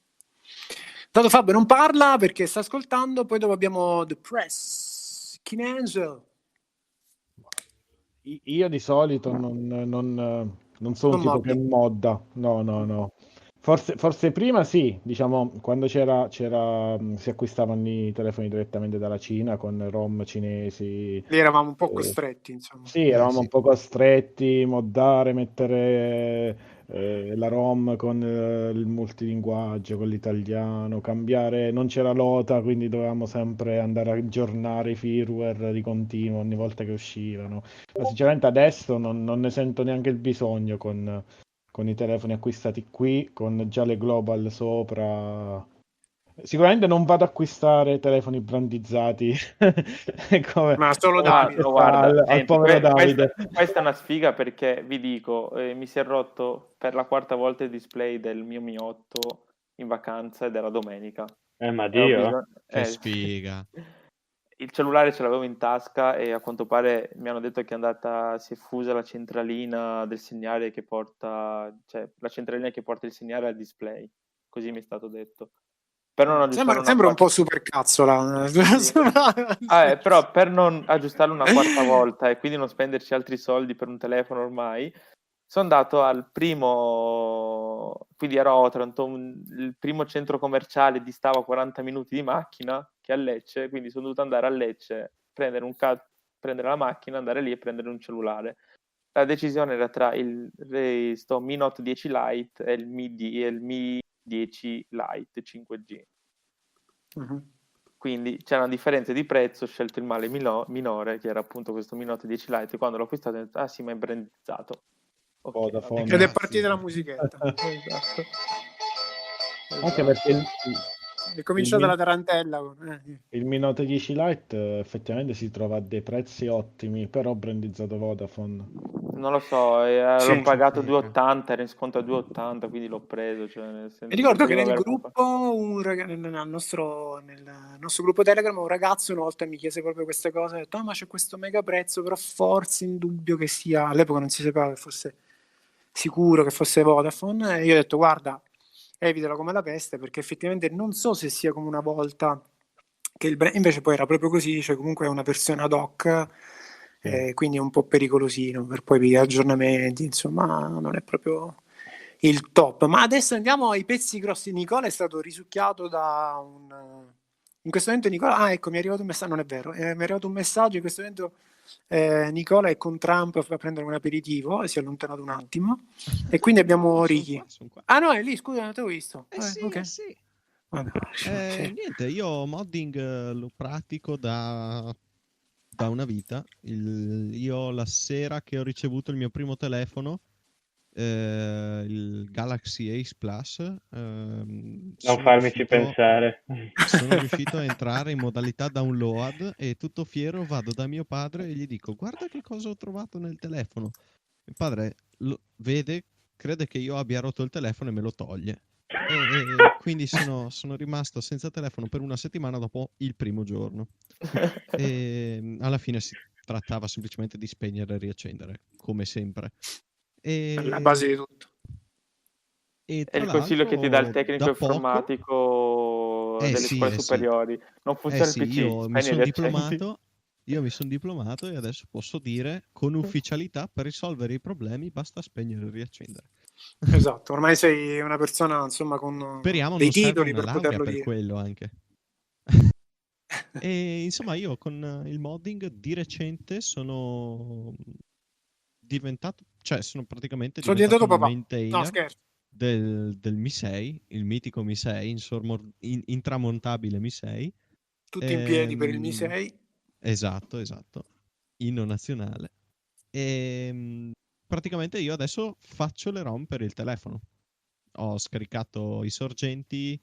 Speaker 1: Tanto Fabio non parla perché sta ascoltando, poi dopo abbiamo The Press, King Angel.
Speaker 3: Io di solito non sono un
Speaker 1: Non
Speaker 3: tipo
Speaker 1: moddi.
Speaker 3: che modda, no. Forse prima sì, diciamo, quando si acquistavano i telefoni direttamente dalla Cina con ROM cinesi.
Speaker 1: Lì eravamo un po'
Speaker 3: eh,
Speaker 1: costretti, insomma.
Speaker 3: Sì, eravamo
Speaker 5: sì.
Speaker 3: un po' costretti, moddare, mettere la ROM con il multilinguaggio, con l'italiano, cambiare, non c'era l'OTA, quindi dovevamo sempre andare a aggiornare i firmware di continuo ogni volta che uscivano. Ma sinceramente adesso non ne sento neanche il bisogno con i telefoni acquistati qui, con già le global sopra. Sicuramente non vado ad acquistare telefoni brandizzati come,
Speaker 1: Ma solo
Speaker 3: come
Speaker 1: Davide.
Speaker 4: No,
Speaker 3: successa
Speaker 4: guarda,
Speaker 3: al
Speaker 4: senti,
Speaker 3: povero Davide.
Speaker 4: questa è una sfiga perché vi dico, mi si è rotto per la quarta volta il display del mio Mi 8 in vacanza ed era domenica.
Speaker 2: Ma
Speaker 4: E ho
Speaker 2: Dio.
Speaker 4: bisogno...
Speaker 5: Che
Speaker 4: sì.
Speaker 5: sfiga.
Speaker 4: Il cellulare ce l'avevo in tasca e a quanto pare mi hanno detto che si è fusa la centralina del segnale che porta, cioè la centralina che porta il segnale al display. Così mi è stato detto. Per non aggiustare una
Speaker 1: Sembra un po'
Speaker 4: quarta...
Speaker 1: supercazzola.
Speaker 4: Sì. Però per non aggiustarlo una quarta volta e quindi non spenderci altri soldi per un telefono ormai, sono andato al primo, quindi ero a Otranto, il primo centro commerciale distava 40 minuti di macchina, che è a Lecce, quindi sono dovuto andare a Lecce, prendere la macchina, andare lì e prendere un cellulare. La decisione era tra sto Mi Note 10 Lite e il Mi 10 Lite 5G.
Speaker 1: Mhm.
Speaker 4: Quindi c'era una differenza di prezzo, ho scelto il male minore, che era appunto questo Mi Note 10 Lite. Quando l'ho acquistato ho detto, ah sì, ma è brandizzato. Ok,
Speaker 3: Vodafone.
Speaker 1: Ed è
Speaker 5: Cazzo.
Speaker 1: partita la musichetta.
Speaker 4: esatto.
Speaker 3: Anche
Speaker 4: Esatto.
Speaker 3: perché
Speaker 1: È cominciata la tarantella.
Speaker 3: il Mi Note 10 Lite effettivamente si trova a dei prezzi ottimi, però brandizzato Vodafone.
Speaker 4: Non lo so,
Speaker 1: Sì.
Speaker 4: l'ho pagato
Speaker 5: Sì.
Speaker 4: 2,80, era in sconto a 2,80, quindi l'ho preso. Cioè, nel
Speaker 1: Mi
Speaker 4: senso,
Speaker 1: ricordo che
Speaker 4: potevo
Speaker 1: nel
Speaker 4: aver
Speaker 1: gruppo, nel nostro gruppo Telegram, un ragazzo una volta mi chiese proprio questa cosa, ha detto, ma c'è questo mega prezzo, però forse in dubbio che sia, all'epoca non si sapeva che fosse sicuro che fosse Vodafone, e io ho detto, guarda, evitalo come la peste, perché effettivamente non so se sia come una volta, che invece poi era proprio così, cioè comunque è una versione ad hoc, quindi è un po' pericolosino per poi gli aggiornamenti, insomma, non è proprio il top. Ma adesso andiamo ai pezzi grossi. Nicola è stato risucchiato da un... In questo momento Nicola... Ah, ecco, mi è arrivato un messaggio, non è vero, mi è arrivato un messaggio, in questo momento Nicola è con Trump a prendere un aperitivo e si è allontanato un attimo. E quindi abbiamo Ricky.
Speaker 5: Sono qua.
Speaker 1: Ah no, è lì, scusa, non te l'ho visto.
Speaker 5: Sì,
Speaker 1: Ok.
Speaker 5: sì.
Speaker 1: Vabbè, sì.
Speaker 5: Niente, io modding lo pratico da una vita. Io la sera che ho ricevuto il mio primo telefono, il Galaxy Ace Plus,
Speaker 2: Non
Speaker 5: sono
Speaker 2: farmici pensare.
Speaker 5: riuscito a entrare in modalità download e tutto fiero vado da mio padre e gli dico guarda che cosa ho trovato nel telefono. Mio padre lo vede, crede che io abbia rotto il telefono e me lo toglie. E quindi sono rimasto senza telefono per una settimana dopo il primo giorno. E alla fine si trattava semplicemente di spegnere e riaccendere, come sempre.
Speaker 1: È la base di tutto.
Speaker 5: E
Speaker 4: È
Speaker 5: tra
Speaker 4: il consiglio che ti dà il
Speaker 5: l'altro,
Speaker 4: tecnico
Speaker 5: da poco...
Speaker 4: informatico delle scuole
Speaker 5: sì.
Speaker 4: superiori. Non funziona il PC,
Speaker 5: Io mi
Speaker 4: spegni e
Speaker 5: sono
Speaker 4: riaccendi.
Speaker 5: diplomato e adesso posso dire con ufficialità per risolvere i problemi basta spegnere e riaccendere.
Speaker 1: Esatto, ormai sei una persona, insomma, con
Speaker 5: Speriamo
Speaker 1: dei
Speaker 5: non serva
Speaker 1: titoli
Speaker 5: una
Speaker 1: per
Speaker 5: laurea
Speaker 1: poterlo
Speaker 5: per
Speaker 1: dire.
Speaker 5: quello anche. E insomma io con il modding di recente sono diventato, cioè sono praticamente
Speaker 1: Sono
Speaker 5: diventato
Speaker 1: diventato
Speaker 5: un
Speaker 1: papà. No,
Speaker 5: maintainer
Speaker 1: scherzo.
Speaker 5: del Mi 6, il mitico Mi 6, intramontabile Mi 6.
Speaker 1: Tutti in piedi per il Mi
Speaker 5: Ehm,
Speaker 1: 6.
Speaker 5: Esatto, inno nazionale. E praticamente io adesso faccio le ROM per il telefono. Ho scaricato i sorgenti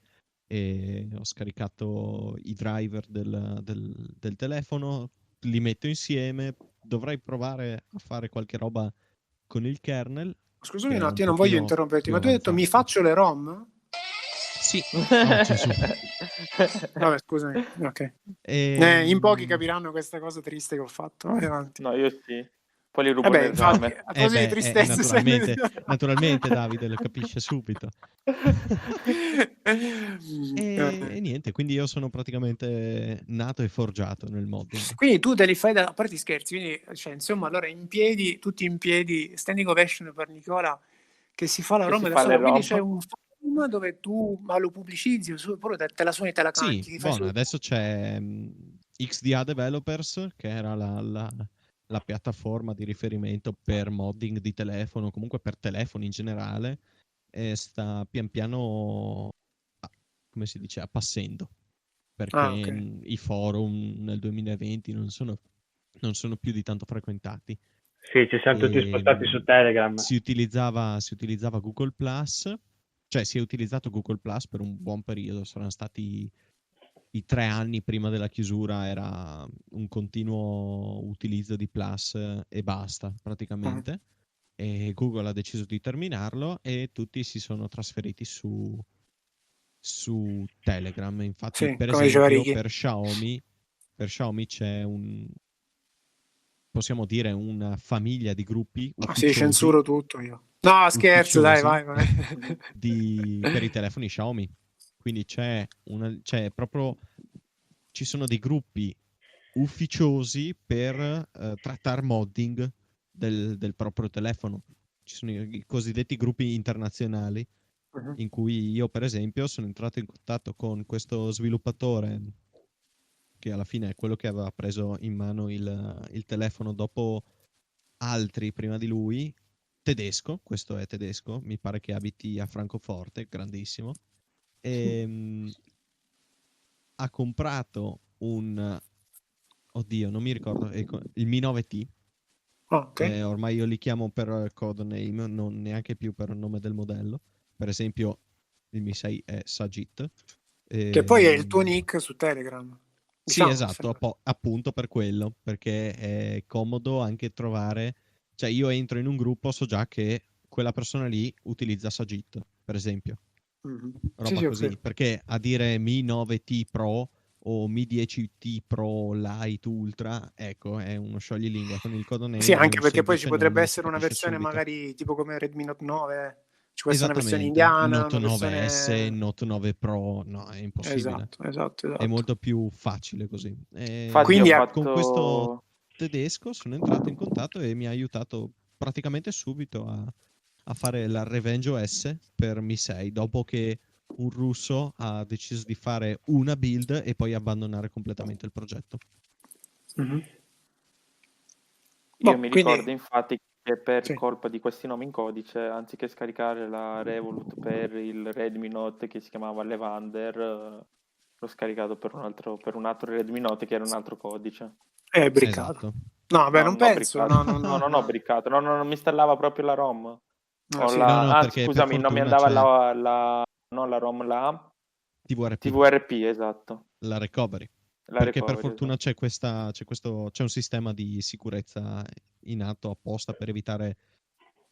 Speaker 5: e ho scaricato i driver del telefono, li metto insieme. Dovrei provare a fare qualche roba con il kernel,
Speaker 1: Scusami
Speaker 5: che
Speaker 1: un
Speaker 5: è un
Speaker 1: attimo, non voglio
Speaker 5: pochino
Speaker 1: interromperti,
Speaker 5: più
Speaker 1: ma tu hai detto mi
Speaker 5: avanzato.
Speaker 1: faccio le ROM?
Speaker 5: Sì, oh Gesù.
Speaker 1: Vabbè, scusami. Ok. In pochi
Speaker 5: Ehm,
Speaker 1: capiranno questa cosa triste che ho fatto. Vai avanti.
Speaker 4: No, io sì. Poi li rubo
Speaker 1: Vabbè,
Speaker 4: nel
Speaker 1: infatti,
Speaker 4: game.
Speaker 1: a proposito di tristezza,
Speaker 5: naturalmente Davide lo capisce subito. E niente, quindi io sono praticamente nato e forgiato nel modding.
Speaker 1: Quindi tu te li fai a parte scherzi, quindi cioè, insomma, allora in piedi, tutti in piedi, standing ovation per Nicola che si fa la
Speaker 4: Che
Speaker 1: ROM
Speaker 4: si
Speaker 1: da
Speaker 4: fa
Speaker 1: solo,
Speaker 4: le
Speaker 1: quindi
Speaker 4: ROM.
Speaker 1: c'è un forum dove tu ma lo pubblicizzi, pure te la suoni e te la canti,
Speaker 5: Sì,
Speaker 1: ti fai
Speaker 5: buono,
Speaker 1: su.
Speaker 5: adesso c'è XDA Developers, che era la piattaforma di riferimento per modding di telefono, comunque per telefoni in generale, e sta pian piano, come si dice, appassendo, perché
Speaker 1: Ah, ok.
Speaker 5: i forum nel 2020 non sono più di tanto frequentati.
Speaker 2: Sì, ci siamo tutti spostati su Telegram.
Speaker 5: Si utilizzava Google Plus, cioè si è utilizzato Google Plus per un buon periodo, saranno stati i 3 anni prima della chiusura, era un continuo utilizzo di Plus e basta praticamente. E Google ha deciso di terminarlo e tutti si sono trasferiti su Telegram. Infatti,
Speaker 1: Sì,
Speaker 5: per
Speaker 1: come diceva
Speaker 5: esempio,
Speaker 1: Ricky.
Speaker 5: per Xiaomi c'è possiamo dire una famiglia di gruppi
Speaker 1: Ah, sì,
Speaker 5: ufficiosi
Speaker 1: censuro tutto io. No, scherzo, dai, vai.
Speaker 5: per i telefoni Xiaomi. Quindi c'è proprio, ci sono dei gruppi ufficiosi per trattare modding del proprio telefono. Ci sono i cosiddetti gruppi internazionali in cui io, per esempio, sono entrato in contatto con questo sviluppatore che alla fine è quello che aveva preso in mano il telefono dopo altri prima di lui, tedesco, questo è tedesco, mi pare che abiti a Francoforte, grandissimo, e ha comprato oddio, non mi ricordo, il Mi 9T,
Speaker 1: Ok.
Speaker 5: ormai io li chiamo per codename, non neanche più per nome del modello, per esempio il Mi 6 è Sajid.
Speaker 1: Che poi è il tuo nick su Telegram.
Speaker 5: Sì,
Speaker 1: Diciamo,
Speaker 5: esatto, appunto per quello, perché è comodo anche trovare, cioè io entro in un gruppo, so già che quella persona lì utilizza Sajid, per esempio,
Speaker 1: Sì,
Speaker 5: roba
Speaker 1: sì,
Speaker 5: così,
Speaker 1: ok.
Speaker 5: perché a dire Mi 9T Pro o Mi 10T Pro Lite Ultra, ecco, è uno scioglilingua, con il
Speaker 1: Sì,
Speaker 5: codename di
Speaker 1: anche
Speaker 5: un
Speaker 1: perché poi ci
Speaker 5: semplice
Speaker 1: potrebbe
Speaker 5: nome si
Speaker 1: essere una
Speaker 5: capisce
Speaker 1: versione
Speaker 5: subito.
Speaker 1: magari tipo come Redmi Note 9, ci può essere una versione
Speaker 5: Esattamente,
Speaker 1: indiana,
Speaker 5: Note
Speaker 1: una
Speaker 5: 9S,
Speaker 1: versione...
Speaker 5: Note 9 Pro, no, è impossibile.
Speaker 1: Esatto.
Speaker 5: È molto più facile così.
Speaker 4: Infatti ho
Speaker 1: Quindi
Speaker 5: Con questo
Speaker 4: fatto...
Speaker 5: tedesco sono entrato in contatto e mi ha aiutato praticamente subito a fare la Revenge OS per Mi 6, dopo che un russo ha deciso di fare una build e poi abbandonare completamente il progetto.
Speaker 4: Io mi ricordo
Speaker 1: quindi...
Speaker 4: infatti che per
Speaker 1: Sì.
Speaker 4: colpa di questi nomi in codice, anziché scaricare la Revolut per il Redmi Note che si chiamava Levander, l'ho scaricato per un altro Redmi Note che era un altro codice.
Speaker 1: È briccato.
Speaker 5: Esatto.
Speaker 1: No, beh,
Speaker 4: No,
Speaker 1: non
Speaker 4: non ho
Speaker 1: penso.
Speaker 4: briccato.
Speaker 1: No.
Speaker 4: Non ho briccato. No, non mi installava proprio la ROM.
Speaker 1: Sì.
Speaker 5: No,
Speaker 4: Anzi,
Speaker 5: perché per
Speaker 4: scusami, non mi
Speaker 5: fortuna
Speaker 4: andava
Speaker 5: c'è
Speaker 4: non la ROM, la
Speaker 5: TVRP,
Speaker 4: TVRP, esatto.
Speaker 5: la recovery.
Speaker 4: La
Speaker 5: Perché per
Speaker 4: recovery,
Speaker 5: fortuna
Speaker 4: esatto.
Speaker 5: c'è un sistema di sicurezza in atto apposta per evitare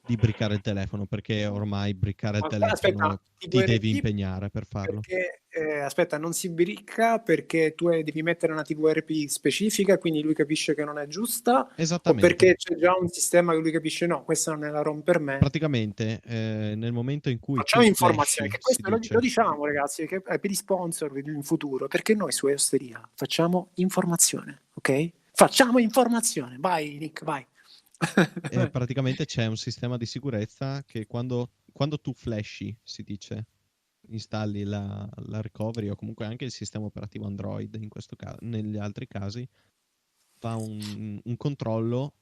Speaker 5: di briccare il telefono, perché ormai briccare il
Speaker 1: Aspetta,
Speaker 5: telefono ti devi
Speaker 1: TVRP
Speaker 5: impegnare per farlo.
Speaker 1: perché, aspetta, non si bricca perché tu devi mettere una TVRP specifica, quindi lui capisce che non è giusta, o
Speaker 5: Esattamente.
Speaker 1: perché c'è già un sistema che lui capisce no, questa non è la ROM per me.
Speaker 5: Praticamente nel momento in cui
Speaker 1: Facciamo
Speaker 5: tu
Speaker 1: informazione,
Speaker 5: flashi,
Speaker 1: che questo
Speaker 5: si dice.
Speaker 1: lo diciamo ragazzi, che per i sponsor in futuro, perché noi su Osteria facciamo informazione, ok? Facciamo informazione, vai Nick, vai.
Speaker 5: Praticamente c'è un sistema di sicurezza che quando tu flashi, si dice, installi la recovery o comunque anche il sistema operativo Android, in questo caso, negli altri casi, fa un controllo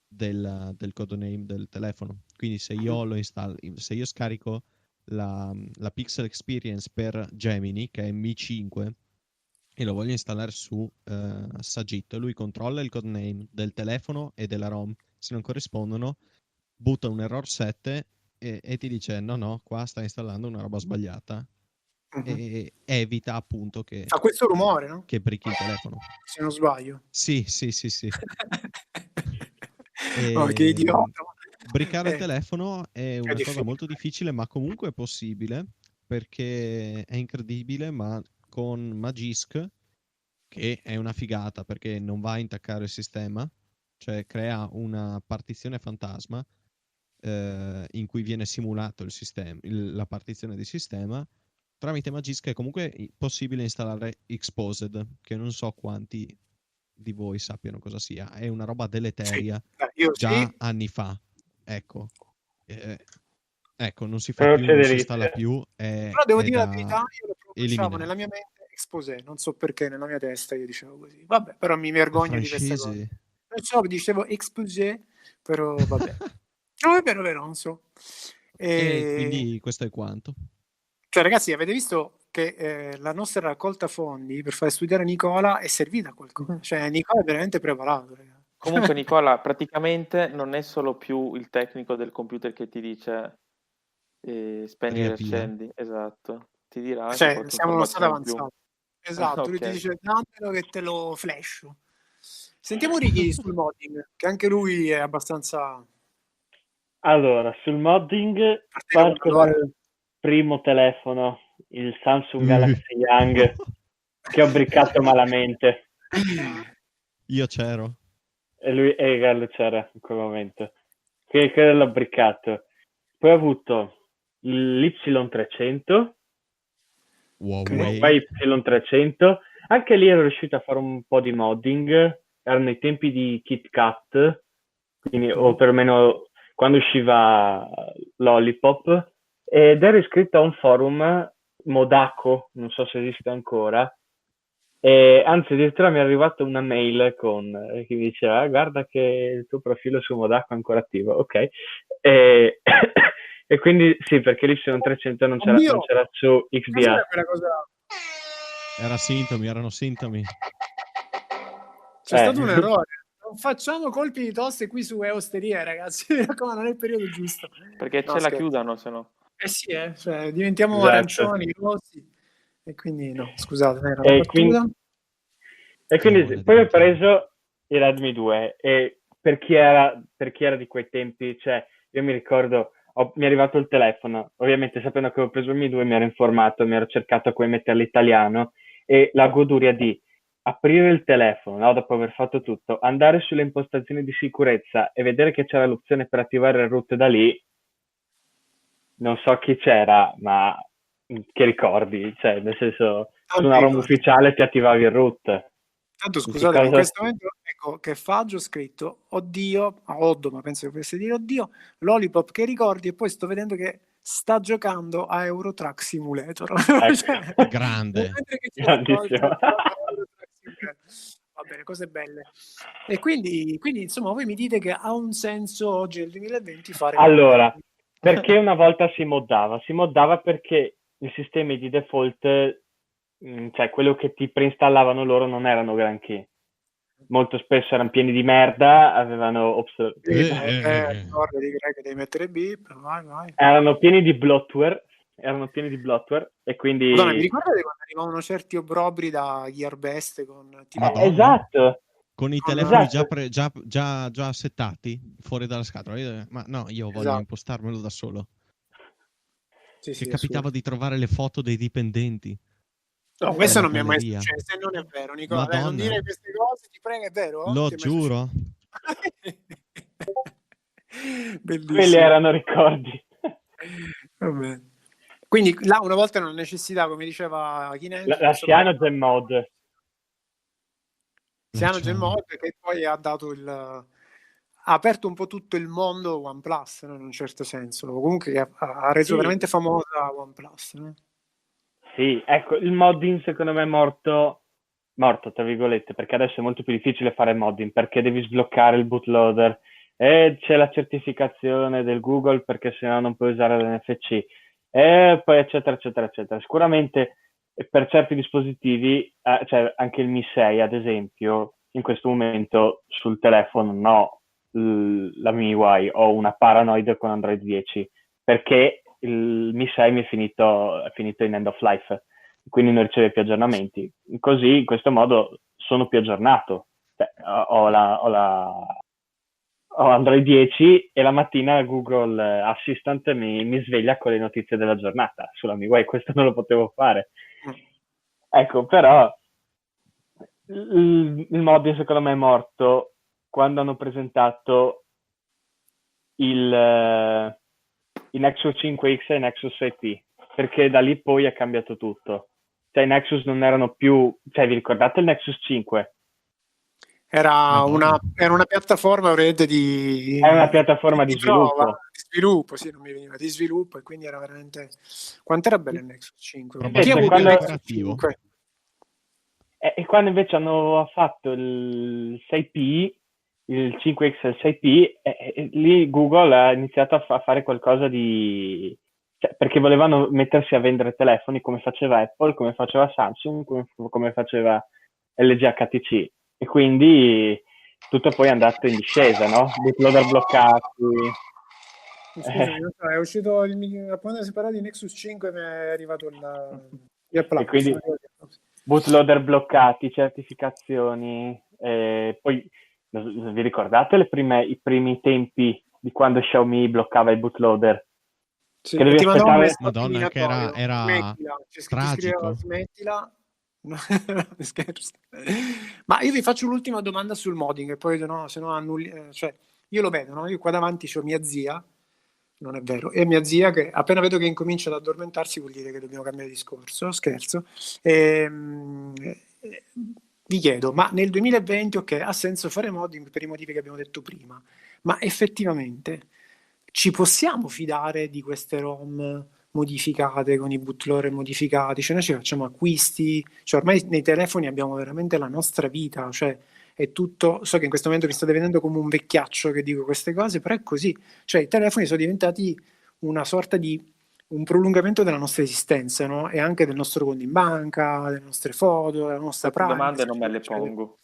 Speaker 5: del codename del telefono. Quindi se io se io scarico la Pixel Experience per Gemini, che è Mi 5, e lo voglio installare su Sajid, lui controlla il codename del telefono e della ROM. Se non corrispondono, butta un error 7 e ti dice no, qua sta installando una roba sbagliata, e evita appunto che
Speaker 1: Fa questo rumore, no?
Speaker 5: bricchi il telefono.
Speaker 1: Se non sbaglio.
Speaker 5: Sì.
Speaker 1: Oh, che idiota.
Speaker 5: Briccare il telefono è una cosa
Speaker 1: difficile.
Speaker 5: molto difficile, ma comunque è possibile, perché è incredibile, ma con Magisk, che è una figata perché non va a intaccare il sistema, cioè crea una partizione fantasma in cui viene simulato il sistema, la partizione di sistema tramite Magisk. È comunque possibile installare Xposed, che non so quanti di voi sappiano cosa sia. È una roba deleteria
Speaker 1: Io
Speaker 5: già
Speaker 1: sì.
Speaker 5: anni fa. Ecco. Ecco, non si fa
Speaker 2: Però
Speaker 5: più,
Speaker 2: c'è
Speaker 5: non si
Speaker 2: delizia.
Speaker 5: installa più.
Speaker 1: Però devo
Speaker 5: È
Speaker 1: dire la
Speaker 5: da
Speaker 1: verità, io lo pronunciavo
Speaker 5: eliminare.
Speaker 1: nella mia mente Exposé, non so perché nella mia testa io dicevo così. Vabbè, però mi vergogno di queste cose.
Speaker 5: Francese.
Speaker 1: Perciò dicevo Exposé, però vabbè. No, è vero, non so.
Speaker 5: E quindi questo è quanto.
Speaker 1: Cioè, ragazzi, avete visto che la nostra raccolta fondi per fare studiare Nicola è servita a qualcosa? Cioè, Nicola è veramente preparato, ragazzi.
Speaker 4: Comunque Nicola, praticamente non è solo più il tecnico del computer che ti dice spegni e
Speaker 5: Riavvia.
Speaker 4: accendi, esatto. Ti dirà anche
Speaker 1: Cioè,
Speaker 4: qualche
Speaker 1: siamo uno stato
Speaker 4: informazione in più.
Speaker 1: avanzato. Esatto, lui ti
Speaker 4: Ok.
Speaker 1: dice dammelo che te lo flasho. Sentiamo Ricky sul modding, che anche lui è abbastanza...
Speaker 2: Allora, sul modding parto dal primo telefono, il Samsung Galaxy Young, che ho briccato malamente.
Speaker 5: Io c'ero.
Speaker 2: E Gallo c'era in quel momento. Che l'ho briccato. Poi ho avuto l'Y300,
Speaker 1: Ok.
Speaker 2: Y300. Anche lì ero riuscito a fare un po' di modding. Erano i tempi di KitKat, quindi, o perlomeno quando usciva Lollipop, ed ero iscritto a un forum, Modako, non so se esiste ancora, e anzi addirittura mi è arrivata una mail che mi diceva guarda che il tuo profilo su Modako è ancora attivo, ok, e, e quindi sì, perché lì su un 300 non c'era su XDA.
Speaker 1: Cos'era quella cosa?
Speaker 5: Erano sintomi.
Speaker 1: C'è stato un errore. Non facciamo colpi di tosse qui su Eosteria, ragazzi. Mi raccomando, non è il periodo giusto.
Speaker 4: Perché
Speaker 1: No,
Speaker 4: ce la
Speaker 1: scherzo.
Speaker 4: chiudano, se no.
Speaker 1: Sì, cioè, diventiamo
Speaker 2: Esatto.
Speaker 1: arancioni, rossi. E quindi no, scusate, era
Speaker 2: E
Speaker 1: una battuta.
Speaker 2: quindi poi ho preso i Redmi 2 e per chi era di quei tempi, cioè io mi ricordo, mi è arrivato il telefono, ovviamente sapendo che avevo preso il Mi 2 mi ero informato, mi ero cercato come mettere l'italiano, e la goduria di aprire il telefono, no, dopo aver fatto tutto, andare sulle impostazioni di sicurezza e vedere che c'era l'opzione per attivare il root da lì, non so chi c'era, ma che ricordi, cioè nel senso, su una ROM ufficiale ti attivavi il root.
Speaker 1: Tanto scusate, in questo momento ecco che Faggio ho scritto oddio, Oddo, ma penso che potesse dire oddio, Lollipop che ricordi, e poi sto vedendo che sta giocando a Euro Truck Simulator.
Speaker 5: Cioè, grande.
Speaker 2: Grandissimo.
Speaker 1: Va bene, cose belle. E quindi insomma voi mi dite che ha un senso oggi nel 2020 fare...
Speaker 2: Allora, perché una volta si moddava perché i sistemi di default, cioè quello che ti preinstallavano loro non erano granché. Molto spesso erano pieni di merda, avevano
Speaker 1: ricordati che devi mettere beep, vai.
Speaker 2: Erano pieni di bloatware e quindi...
Speaker 1: Madonna, mi ricordate quando arrivavano certi obrobri da Gearbest con tipo...
Speaker 2: Esatto!
Speaker 5: Con i telefoni già settati fuori dalla scatola. Ma no, io voglio impostarmelo da solo. Che capitava di trovare le foto dei dipendenti.
Speaker 1: No, questo non mi è mai successo, e non è vero, Nicola. Dai, non dire queste cose, ti prego, è vero?
Speaker 5: Lo giuro.
Speaker 1: Bellissimo.
Speaker 2: Quelli erano ricordi.
Speaker 1: Vabbè. Quindi là una volta era una necessità, come diceva Chinelli.
Speaker 2: La CyanogenMod.
Speaker 1: CyanogenMod che poi ha dato ha aperto un po' tutto il mondo OnePlus, no? In un certo senso. Comunque ha reso veramente famosa OnePlus, no?
Speaker 2: Sì, ecco, il modding secondo me è morto tra virgolette, perché adesso è molto più difficile fare modding, perché devi sbloccare il bootloader e c'è la certificazione del Google perché sennò non puoi usare l'NFC e poi eccetera eccetera eccetera. Sicuramente per certi dispositivi, cioè anche il Mi 6 ad esempio, in questo momento sul telefono no, la MIUI, ho una Paranoid con Android 10 perché il Mi 6 mi è finito in end of life, quindi non riceve più aggiornamenti. Così, in questo modo, sono più aggiornato. Cioè, ho Android 10 e la mattina Google Assistant mi sveglia con le notizie della giornata sulla MIUI. Questo non lo potevo fare. Ecco, però il modding secondo me è morto quando hanno presentato il Nexus 5X e il Nexus 6P, perché da lì poi è cambiato tutto. Cioè i Nexus non erano più... Cioè, vi ricordate il Nexus 5?
Speaker 1: Era
Speaker 5: Madonna.
Speaker 1: una piattaforma veramente di...
Speaker 2: È una piattaforma di
Speaker 1: prova,
Speaker 2: sviluppo.
Speaker 1: di sviluppo, sì, non mi veniva, di sviluppo, e quindi era veramente... Quanto era bello il Nexus 5? Chi ha
Speaker 5: Probabilmente
Speaker 1: avuto il Nexus
Speaker 5: operativo.
Speaker 1: 5?
Speaker 2: E quando invece hanno fatto il 6P, il 5X e il 6P, lì Google ha iniziato a fare qualcosa di... Cioè, perché volevano mettersi a vendere telefoni come faceva Apple, come faceva Samsung, come faceva LG HTC. E quindi tutto poi è andato in discesa, no? Bootloader bloccati.
Speaker 1: Scusami, non so, è uscito quando si parla di Nexus 5 mi è arrivato il
Speaker 2: E quindi bootloader bloccati, certificazioni. Poi vi ricordate i primi tempi di quando Xiaomi bloccava i bootloader?
Speaker 1: sì,
Speaker 2: Che devi
Speaker 1: ti mandavo un
Speaker 2: aspettare...
Speaker 1: messaggio
Speaker 5: Madonna, che era
Speaker 1: smettila, ti scriveva
Speaker 5: tragico.
Speaker 1: smettila. No, scherzo. Ma io vi faccio l'ultima domanda sul modding e poi se no annulli, cioè io lo vedo, no? Io qua davanti ho mia zia, non è vero, è mia zia che appena vedo che incomincia ad addormentarsi vuol dire che dobbiamo cambiare discorso, scherzo. Vi chiedo, ma nel 2020 ok, ha senso fare modding per i motivi che abbiamo detto prima, ma effettivamente ci possiamo fidare di queste ROM modificate con i bootloader modificati? Cioè noi ci facciamo acquisti, cioè ormai nei telefoni abbiamo veramente la nostra vita, cioè è tutto, so che in questo momento mi state vedendo come un vecchiaccio che dico queste cose, però è così, cioè i telefoni sono diventati una sorta di un prolungamento della nostra esistenza, no? E anche del nostro conto in banca, delle nostre foto, della nostra
Speaker 4: Queste
Speaker 1: privacy.
Speaker 4: domande non me le
Speaker 1: eccetera.
Speaker 4: pongo.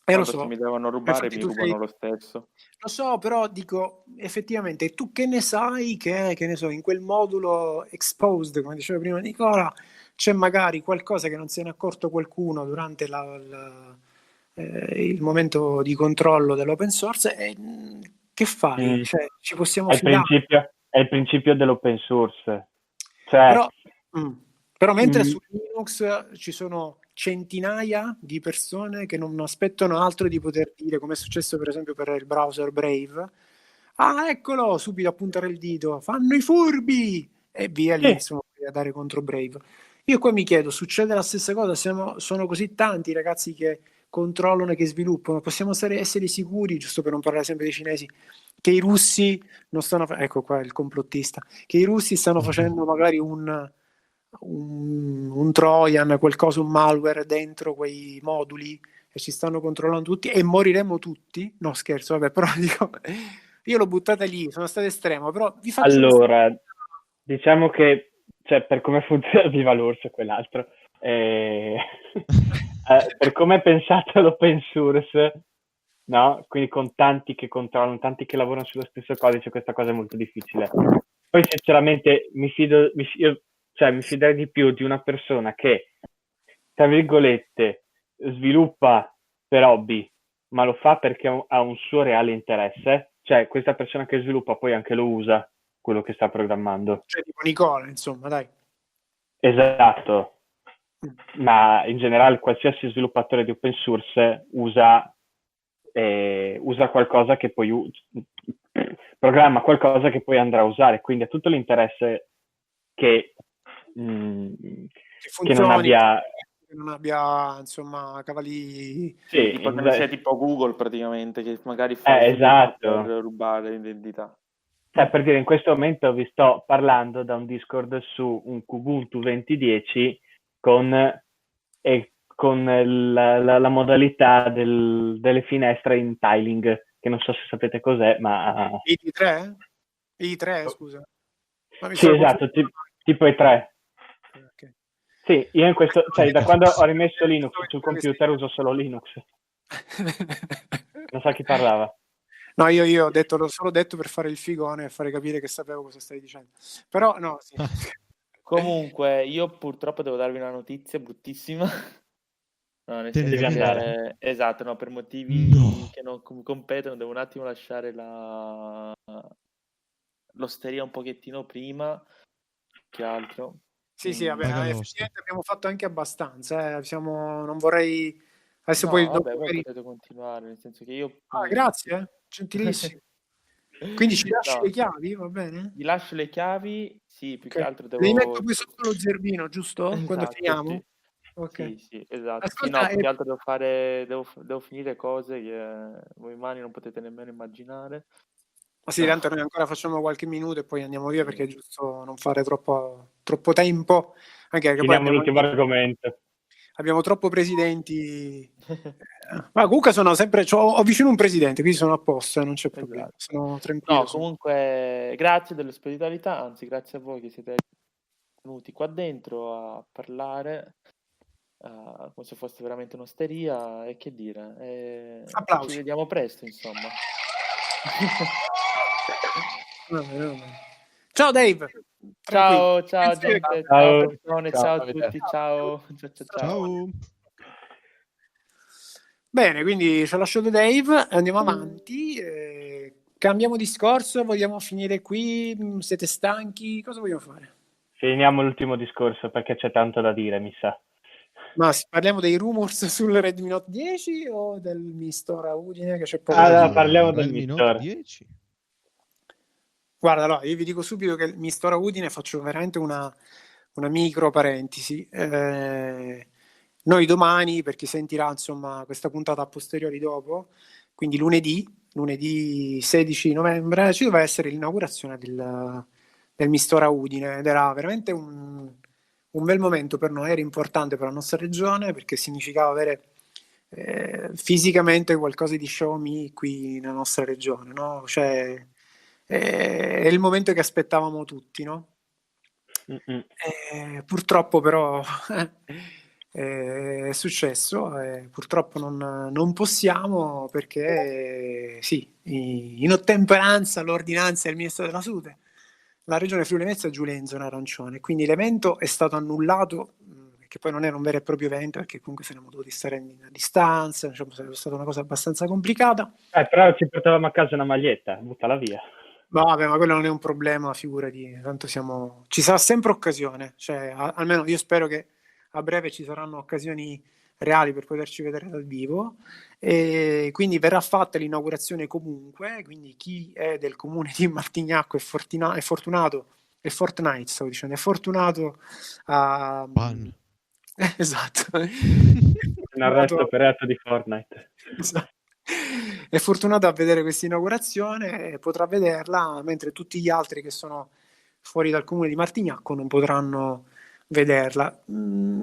Speaker 1: Lo
Speaker 4: Quando
Speaker 1: so.
Speaker 4: se mi devono rubare,
Speaker 1: Infatti
Speaker 4: mi
Speaker 1: tu
Speaker 4: rubano
Speaker 1: sei...
Speaker 4: lo stesso.
Speaker 1: Lo so, però dico, effettivamente, tu che ne sai che ne so, in quel modulo exposed, come diceva prima Nicola, c'è magari qualcosa che non se ne è accorto qualcuno durante il momento di controllo dell'open source e che fai? Cioè, ci possiamo fidare?
Speaker 2: È il principio dell'open source. Cioè,
Speaker 1: Però, però mentre
Speaker 2: Mm.
Speaker 1: su Linux ci sono centinaia di persone che non aspettano altro di poter dire, come è successo per esempio per il browser Brave, ah eccolo, subito a puntare il dito, fanno i furbi! E via lì,
Speaker 2: Sì.
Speaker 1: insomma, a dare contro Brave. Io qua mi chiedo, succede la stessa cosa? Sono così tanti i ragazzi che controllano e che sviluppano, possiamo essere sicuri, giusto per non parlare sempre dei cinesi, che i russi non stanno ecco qua il complottista, che i russi stanno facendo magari un Trojan, qualcosa, un malware dentro quei moduli e ci stanno controllando tutti e moriremo tutti? No, scherzo, vabbè, però dico, io l'ho buttata lì, sono stato estremo, però vi faccio
Speaker 2: Allora, diciamo che, cioè, per come funziona Viva l'Orso e quell'altro, per come è pensato l'open source, no? Quindi con tanti che controllano, tanti che lavorano sullo stesso codice, questa cosa è molto difficile. Poi sinceramente mi fiderei di più di una persona che, tra virgolette, sviluppa per hobby, ma lo fa perché ha un suo reale interesse. Cioè, questa persona che sviluppa poi anche lo usa, quello che sta programmando.
Speaker 1: cioè tipo Nicola, insomma, dai.
Speaker 2: Esatto. Ma in generale qualsiasi sviluppatore di open source usa qualcosa che poi programma qualcosa che poi andrà a usare, quindi ha tutto l'interesse che
Speaker 1: funzioni,
Speaker 2: che
Speaker 1: non abbia insomma cavalli.
Speaker 2: sì,
Speaker 4: Tipo che non sia tipo Google praticamente, che magari fa
Speaker 2: esatto.
Speaker 4: per rubare l'identità.
Speaker 2: Cioè, per dire, in questo momento vi sto parlando da un Discord su un Kubuntu 2010 con la modalità delle finestre in tiling, che non so se sapete cos'è, ma...
Speaker 1: ID3? ID3, scusa.
Speaker 2: Sì, esatto, tipo i 3.
Speaker 1: Okay.
Speaker 2: Sì, io in questo, cioè, da quando ho rimesso Linux sul computer uso solo Linux. Non so chi parlava.
Speaker 1: No, io l'ho solo detto per fare il figone e fare capire che sapevo cosa stai dicendo. Però, no, sì.
Speaker 4: Comunque, io purtroppo devo darvi una notizia bruttissima. No, nel senso
Speaker 2: devi andare.
Speaker 4: Esatto, no, per motivi che non competono, devo un attimo lasciare l'osteria un pochettino prima che altro.
Speaker 1: Sì, vabbè, effettivamente abbiamo fatto anche abbastanza. Non vorrei Adesso
Speaker 4: No,
Speaker 1: poi
Speaker 4: vabbè,
Speaker 1: dopo
Speaker 4: voi potete continuare, nel senso che io...
Speaker 1: grazie, gentilissimo. Quindi ci lasci
Speaker 4: No,
Speaker 1: le chiavi, va bene?
Speaker 4: vi lascio le chiavi, sì, più che
Speaker 1: Ok.
Speaker 4: altro
Speaker 1: Le metto
Speaker 4: devo...
Speaker 1: poi sotto lo zerbino, giusto? Quando
Speaker 4: Esatto,
Speaker 1: finiamo?
Speaker 4: sì.
Speaker 1: Ok.
Speaker 4: Sì, esatto. Sì, no,
Speaker 1: Ascolta,
Speaker 4: più che altro devo fare... devo finire cose che voi umani non potete nemmeno immaginare.
Speaker 1: ma sì, tanto noi ancora facciamo qualche minuto e poi andiamo via
Speaker 4: Sì.
Speaker 1: perché è giusto non fare troppo tempo, anche perché poi
Speaker 2: Finiamo l'ultimo argomento.
Speaker 1: abbiamo troppo presidenti. Ma comunque sono sempre, ho vicino un presidente, quindi sono a posto, non c'è problema,
Speaker 4: Esatto.
Speaker 1: sono tranquillo.
Speaker 4: No, comunque, grazie dell'ospitalità, anzi, grazie a voi che siete venuti qua dentro a parlare come se fosse veramente un'osteria, e che dire,
Speaker 1: Applausi.
Speaker 4: ci vediamo presto, insomma.
Speaker 1: Vabbè. Ciao Dave.
Speaker 4: Ciao, ciao
Speaker 1: Tranquillo.
Speaker 4: gente,
Speaker 2: Ciao.
Speaker 4: ciao persone,
Speaker 3: Ciao,
Speaker 4: ciao a
Speaker 3: Davide.
Speaker 4: tutti, ciao. Ciao.
Speaker 5: Ciao.
Speaker 1: Bene, quindi ci ho lasciato Dave, andiamo avanti, cambiamo discorso, vogliamo finire qui, siete stanchi, cosa vogliamo fare?
Speaker 2: Finiamo l'ultimo discorso perché c'è tanto da dire, mi sa.
Speaker 1: Ma parliamo dei rumors sul Redmi Note 10 o del Mi Store a Udine che c'è poco
Speaker 2: Ah,
Speaker 1: da
Speaker 2: no,
Speaker 1: dire?
Speaker 2: parliamo del
Speaker 5: Redmi
Speaker 2: Mi
Speaker 5: Note
Speaker 2: Store.
Speaker 5: 10.
Speaker 1: Guarda, allora, io vi dico subito che il Mi Store a Udine faccio veramente una micro parentesi. Noi domani, per chi sentirà insomma questa puntata a posteriori dopo, quindi lunedì 16 novembre, ci doveva essere l'inaugurazione del Mi Store a Udine ed era veramente un bel momento per noi, era importante per la nostra regione perché significava avere fisicamente qualcosa di Xiaomi qui nella nostra regione, no? Cioè, è il momento che aspettavamo tutti, no? Purtroppo però è successo, purtroppo non possiamo perché sì, in ottemperanza all'ordinanza del Ministro della Salute, la Regione Friuli Venezia Giulia in zona arancione, quindi l'evento è stato annullato, che poi non era un vero e proprio evento perché comunque saremmo dovuti stare a distanza, diciamo, sarebbe stata una cosa abbastanza complicata.
Speaker 2: Però ci portavamo a casa una maglietta, buttala via.
Speaker 1: Vabbè, ma quello non è un problema, figurati, tanto ci sarà sempre occasione, cioè almeno io spero che a breve ci saranno occasioni reali per poterci vedere dal vivo e quindi verrà fatta l'inaugurazione comunque, quindi chi è del comune di Martignacco è fortunato, è Fortnite stavo dicendo, è fortunato a...
Speaker 5: Ban.
Speaker 1: Esatto.
Speaker 2: Un arresto per reato di Fortnite.
Speaker 1: Esatto. È fortunato a vedere questa inaugurazione e potrà vederla, mentre tutti gli altri che sono fuori dal comune di Martignacco non potranno vederla.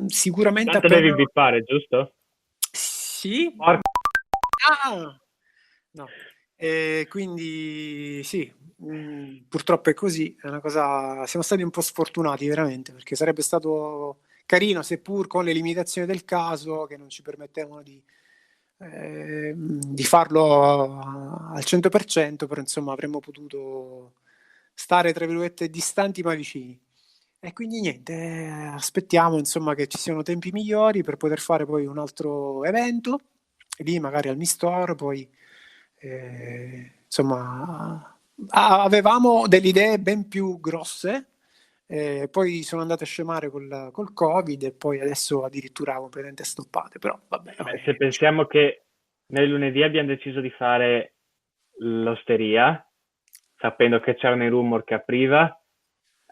Speaker 1: Sicuramente
Speaker 2: Tanto
Speaker 1: appena...
Speaker 2: devi bippare, giusto?
Speaker 1: Sì?
Speaker 2: Porca.
Speaker 1: Ah! No. Quindi sì, purtroppo è così, è una cosa... siamo stati un po' sfortunati veramente, perché sarebbe stato carino, seppur con le limitazioni del caso che non ci permettevano di farlo al 100%, però insomma avremmo potuto stare tra virgolette distanti ma vicini. E quindi niente, aspettiamo insomma che ci siano tempi migliori per poter fare poi un altro evento, lì magari al Mi Store, poi insomma avevamo delle idee ben più grosse, poi sono andate a scemare col Covid e poi adesso addirittura completamente stoppate, però vabbè.
Speaker 2: Se pensiamo che noi lunedì abbiamo deciso di fare l'osteria, sapendo che c'erano i rumor che apriva,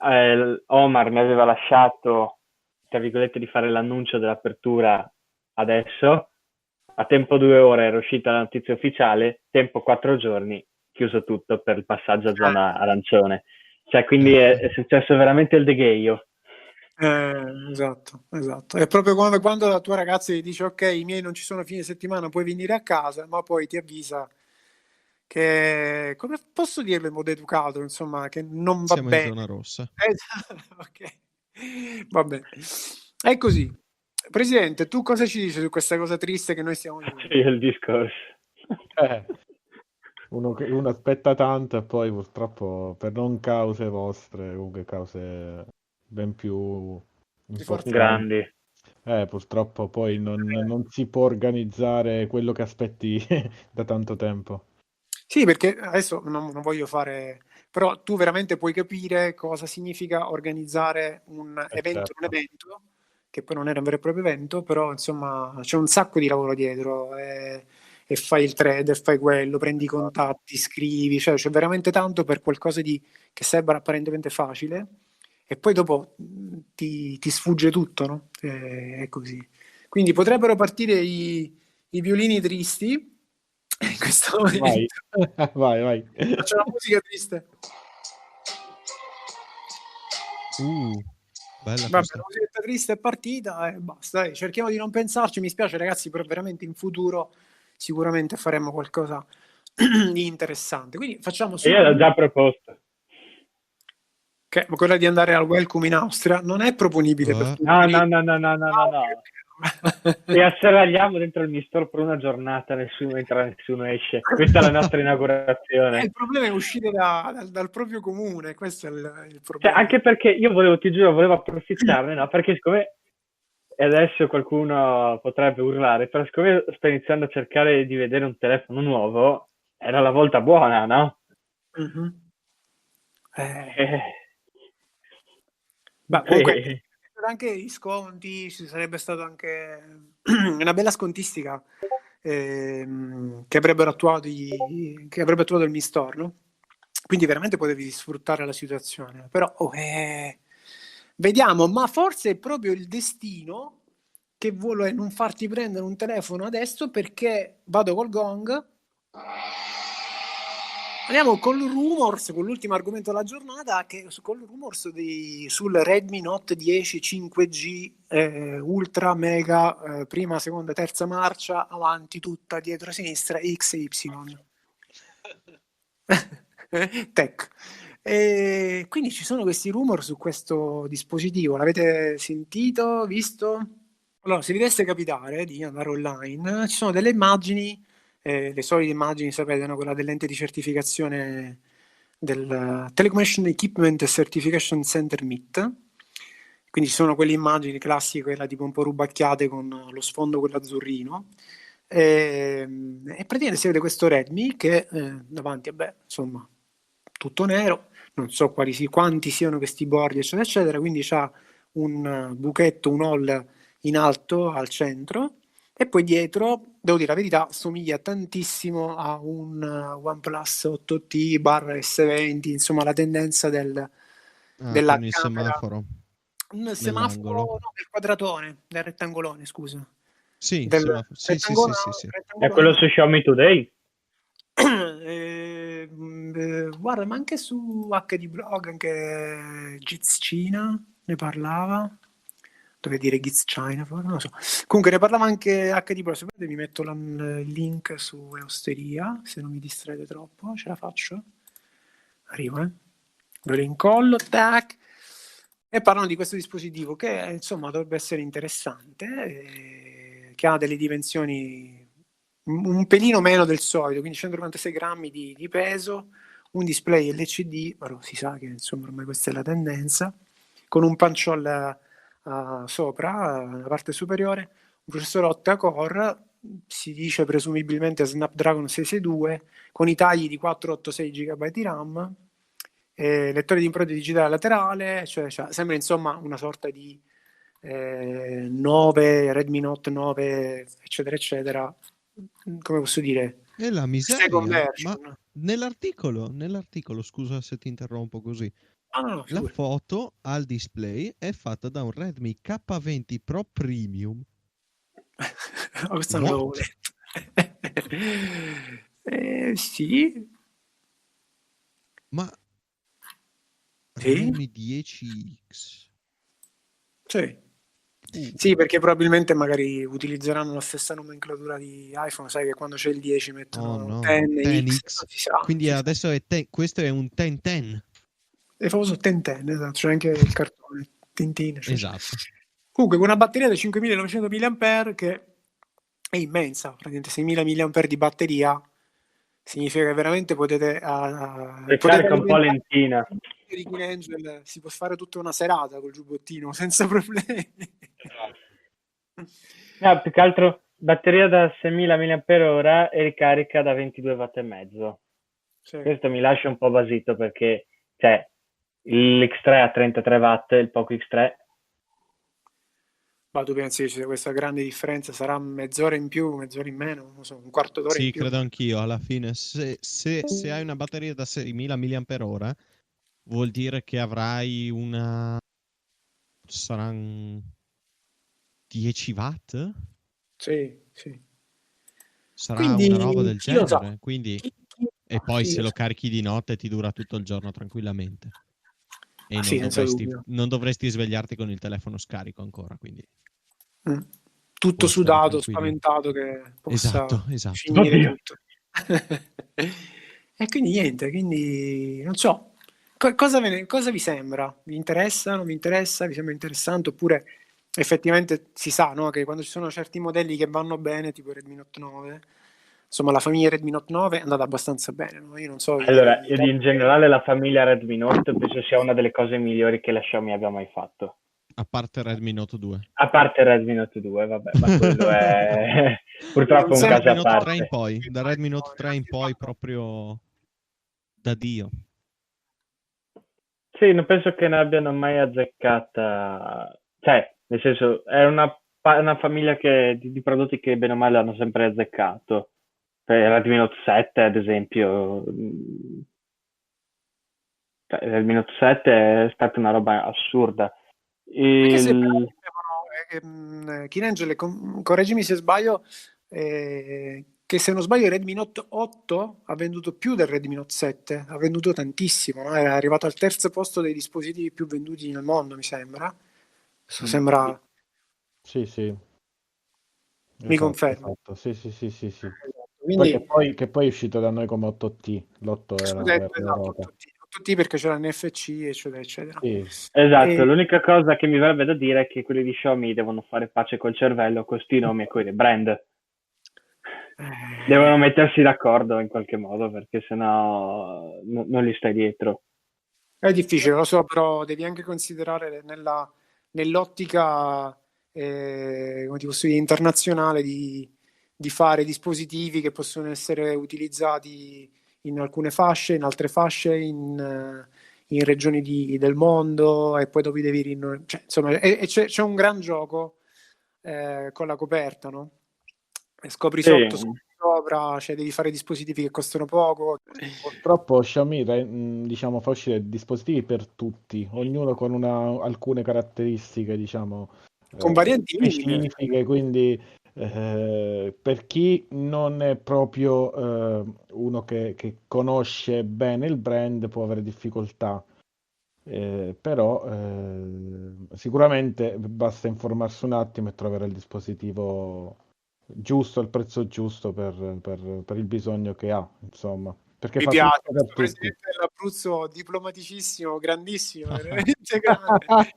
Speaker 2: Omar mi aveva lasciato, tra virgolette, di fare l'annuncio dell'apertura adesso, a tempo 2 ore era uscita la notizia ufficiale, tempo 4 giorni, chiuso tutto per il passaggio a zona arancione. Cioè, quindi è successo veramente il degheio.
Speaker 1: Esatto. È proprio come quando la tua ragazza ti dice ok, i miei non ci sono fine settimana, puoi venire a casa, ma poi ti avvisa che, come posso dirlo in modo educato, insomma, che non va
Speaker 5: Siamo
Speaker 1: bene.
Speaker 5: in zona rossa.
Speaker 1: Ok, va bene. È così. Presidente, tu cosa ci dici su questa cosa triste che noi stiamo vivendo?
Speaker 2: Sì, il discorso.
Speaker 3: Uno aspetta tanto e poi purtroppo per non cause vostre, comunque cause ben più importanti,
Speaker 2: grandi.
Speaker 3: purtroppo poi non si può organizzare quello che aspetti da tanto tempo.
Speaker 1: Sì, perché adesso non voglio fare, però tu veramente puoi capire cosa significa organizzare un evento,
Speaker 3: Certo.
Speaker 1: un evento che poi non era un vero e proprio evento, però insomma c'è un sacco di lavoro dietro e fai il trader, fai quello, prendi i contatti, scrivi, cioè c'è veramente tanto per qualcosa che sembra apparentemente facile e poi dopo ti sfugge tutto, no? È così. Quindi potrebbero partire i violini tristi in questo
Speaker 2: Vai.
Speaker 1: momento.
Speaker 3: Vai.
Speaker 1: Faccio la musica triste.
Speaker 5: Bella
Speaker 1: Vabbè,
Speaker 5: questa.
Speaker 1: la musichetta triste è partita e basta. Dai, cerchiamo di non pensarci. Mi spiace, ragazzi, però veramente in futuro sicuramente faremo qualcosa di interessante. Quindi facciamo
Speaker 2: E io l'ho
Speaker 1: subito
Speaker 2: già proposto.
Speaker 1: che quella di andare al Welcome in Austria non è proponibile per tutti.
Speaker 2: No. E asserragliamo dentro il Mistore per una giornata, nessuno entra, nessuno esce. Questa è la nostra inaugurazione.
Speaker 1: Il problema è uscire dal proprio comune, questo è il
Speaker 2: Cioè,
Speaker 1: problema.
Speaker 2: anche perché io volevo approfittarne, no? Perché siccome e adesso qualcuno potrebbe urlare, però siccome sto iniziando a cercare di vedere un telefono nuovo, era la volta buona, no?
Speaker 1: Mhm.
Speaker 2: Eh,
Speaker 1: Beh, comunque anche gli sconti, ci sarebbe stato anche una bella scontistica che avrebbe attuato il Mistore, no? Quindi veramente potevi sfruttare la situazione, però vediamo, ma forse è proprio il destino che vuole non farti prendere un telefono adesso perché vado col gong. Andiamo con rumors, con l'ultimo argomento della giornata, con rumors sul Redmi Note 10 5G Ultra Mega, prima, seconda, terza marcia, avanti tutta, dietro, sinistra, X e Y. Tech. E quindi ci sono questi rumor su questo dispositivo, l'avete sentito, visto? Allora, se vi dovesse capitare di andare online, ci sono delle immagini, le solite immagini, sapete, no? Quella dell'ente di certificazione del Telecommunication Equipment Certification Center MIT. Quindi ci sono quelle immagini classiche, quella tipo un po' rubacchiate con lo sfondo quello azzurrino. E praticamente si vede questo Redmi che davanti, insomma, tutto nero, non so quanti siano questi bordi, eccetera, eccetera, quindi c'ha un buchetto, un hall in alto al centro e poi dietro, devo dire la verità, somiglia tantissimo a un OnePlus 8T /S20, insomma la tendenza della
Speaker 5: Con il
Speaker 1: camera.
Speaker 5: semaforo
Speaker 1: Un semaforo,
Speaker 5: nell'angolo.
Speaker 1: no, del quadratone, del rettangolone, scusa.
Speaker 5: Sì,
Speaker 1: Del
Speaker 5: semaforo. Sì.
Speaker 2: è quello su Xiaomi Today?
Speaker 1: Guarda, ma anche su HD Blog, anche Giz Cina ne parlava. Dovevo dire Giz China, non lo so. Comunque ne parlava anche HD Blog. Se volete vi metto il link su Eosteria, se non mi distraete troppo. Ce la faccio? Arrivo, Ve lo incollo, tac. E parlano di questo dispositivo che insomma dovrebbe essere interessante, che ha delle dimensioni un pelino meno del solito, quindi 196 grammi di peso, un display LCD, però si sa che insomma ormai questa è la tendenza, con un panciol sopra, nella parte superiore, un processore octa-core, si dice presumibilmente Snapdragon 662, con i tagli di 486 GB di RAM, lettore di impronte digitale laterale, cioè sembra insomma una sorta di 9, Redmi Note 9, eccetera, eccetera, come posso dire?
Speaker 5: E la
Speaker 1: Second
Speaker 5: miseria,
Speaker 1: version.
Speaker 5: ma nell'articolo, scusa se ti interrompo così,
Speaker 1: No,
Speaker 5: la foto al display è fatta da un Redmi K20 Pro Premium.
Speaker 1: Questo non l'avevo letto. Sì.
Speaker 5: Ma
Speaker 1: Sì?
Speaker 5: Redmi 10X.
Speaker 1: Sì. Sì, perché probabilmente magari utilizzeranno la stessa nomenclatura di iPhone, sai che quando c'è il 10 mettono
Speaker 5: Oh no,
Speaker 1: 10X,
Speaker 5: 10X.
Speaker 1: si sa,
Speaker 5: Quindi
Speaker 1: si sa.
Speaker 5: adesso questo è un 1010.
Speaker 1: È famoso Tenten, esatto, c'è anche il cartone Tintin.
Speaker 5: Esatto.
Speaker 1: Comunque con una batteria da 5900 mAh che è immensa, praticamente 6000 mAh di batteria, significa che veramente potete
Speaker 2: Carica un po' lentina.
Speaker 1: di King Angel, si può fare tutta una serata col giubbottino senza problemi.
Speaker 2: No, più che altro batteria da 6000 mAh e ricarica da 22 watt e mezzo.
Speaker 1: Sì.
Speaker 2: Questo mi lascia un po' basito perché l'X3 a 33 watt, il Poco X3.
Speaker 1: Ma tu pensi che c'è questa grande differenza? Sarà mezz'ora in più, mezz'ora in meno? Non so, un quarto d'ora in
Speaker 5: Sì,
Speaker 1: più?
Speaker 5: credo anch'io. Alla fine, se hai una batteria da 6000 mAh, vuol dire che avrai saranno 10 watt?
Speaker 1: Sì, sì.
Speaker 5: Sarà una roba
Speaker 1: Quindi,
Speaker 5: del
Speaker 1: chi lo sa?
Speaker 5: genere. Quindi...
Speaker 1: Chi
Speaker 5: E poi
Speaker 1: chi
Speaker 5: se
Speaker 1: lo
Speaker 5: lo
Speaker 1: sa?
Speaker 5: carichi di notte ti dura tutto il giorno tranquillamente. E
Speaker 1: Ah, sì, senza dubbio.
Speaker 5: non dovresti svegliarti con il telefono scarico ancora, quindi
Speaker 1: Mm. Tutto
Speaker 5: puoi stare
Speaker 1: sudato,
Speaker 5: tranquillo.
Speaker 1: spaventato che possa
Speaker 5: Esatto, esatto.
Speaker 1: finire
Speaker 2: Oddio.
Speaker 1: tutto. E quindi niente, quindi non so. Cosa vi sembra? Vi interessa? Non vi interessa? Vi sembra interessante? Oppure effettivamente si sa, no, che quando ci sono certi modelli che vanno bene, tipo il Redmi Note 9, insomma la famiglia Redmi Note 9 è andata abbastanza bene, no? Io non so,
Speaker 2: Allora, io in generale la famiglia Redmi Note penso sia una delle cose migliori che la Xiaomi abbia mai fatto.
Speaker 5: A parte Redmi Note 2.
Speaker 2: A parte il Redmi Note 2, vabbè, ma quello è purtroppo un
Speaker 5: Da
Speaker 2: caso
Speaker 5: Redmi
Speaker 2: a
Speaker 5: Note 3 in
Speaker 2: parte.
Speaker 5: poi, da Redmi Note 3 in poi proprio da Dio.
Speaker 2: Sì, non penso che ne abbiano mai azzeccata, cioè, nel senso, è una famiglia di prodotti che bene o male hanno sempre azzeccato. Per il Redmi Note 7, ad esempio, cioè, il Redmi Note 7 è stata una roba assurda.
Speaker 1: Anche se però
Speaker 2: Il...
Speaker 1: Kinangel, correggimi se sbaglio, che se non sbaglio il Redmi Note 8 ha venduto più del Redmi Note 7, ha venduto tantissimo, no? È arrivato al terzo posto dei dispositivi più venduti nel mondo, mi sembra. Questo sembra,
Speaker 3: Sì, sì,
Speaker 1: mi
Speaker 3: esatto,
Speaker 1: confermi.
Speaker 3: esatto. Sì, sì, sì, sì, sì. Poi
Speaker 1: Quindi,
Speaker 3: che poi è uscito da noi come 8T, l'8 era per
Speaker 1: scudetto, esatto,
Speaker 3: l'Europa.
Speaker 1: 8T perché c'era l'NFC, eccetera, eccetera.
Speaker 3: Sì,
Speaker 2: Esatto,
Speaker 1: E,
Speaker 2: l'unica cosa che mi verrebbe da dire è che quelli di Xiaomi devono fare pace col cervello, con sti nomi e con i brand. Devono mettersi d'accordo in qualche modo perché sennò non li stai dietro.
Speaker 1: È difficile, lo so, però devi anche considerare nell'ottica, come ti posso dire, internazionale di fare dispositivi che possono essere utilizzati in alcune fasce, in altre fasce, in regioni del mondo e poi dopo devi cioè, insomma, c'è un gran gioco con la coperta, no? E scopri
Speaker 2: Sì,
Speaker 1: sopra, cioè devi fare dispositivi che costano poco.
Speaker 3: purtroppo Xiaomi diciamo, fa uscire dispositivi per tutti, ognuno con alcune caratteristiche, diciamo,
Speaker 1: Con varianti minime.
Speaker 3: specifiche, quindi per chi non è proprio uno che conosce bene il brand può avere difficoltà. Però sicuramente basta informarsi un attimo e trovare il dispositivo giusto, al prezzo giusto per il bisogno che ha, insomma, perché
Speaker 1: Mi
Speaker 3: fa
Speaker 1: piace,
Speaker 3: tutto per
Speaker 1: questo
Speaker 3: tutti.
Speaker 1: presidente dell'Abruzzo diplomaticissimo, grandissimo, veramente grande.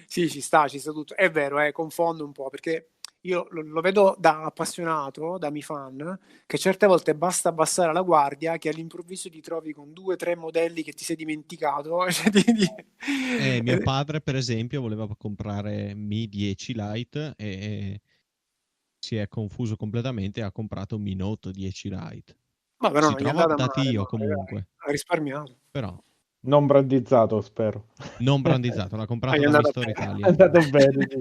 Speaker 1: Sì, ci sta tutto. È vero, confondo un po', perché io lo vedo da appassionato, da mi fan, che certe volte basta abbassare la guardia che all'improvviso ti trovi con 2 o 3 modelli che ti sei dimenticato. Cioè,
Speaker 5: Mio padre, per esempio, voleva comprare Mi 10 Lite e si è confuso completamente e ha comprato Mi Note 10 Lite.
Speaker 1: Ma però
Speaker 5: Si
Speaker 1: non gli è
Speaker 5: trova
Speaker 1: andata
Speaker 5: da
Speaker 1: male,
Speaker 5: Dio
Speaker 1: dai.
Speaker 5: comunque,
Speaker 1: Ha risparmiato.
Speaker 5: però
Speaker 3: Non brandizzato, spero.
Speaker 5: non brandizzato, l'ha
Speaker 1: Ah,
Speaker 5: comprato
Speaker 1: gli è
Speaker 5: da
Speaker 1: andata
Speaker 5: Mister
Speaker 1: bene.
Speaker 3: È
Speaker 5: Italia.
Speaker 3: andato bene, sì.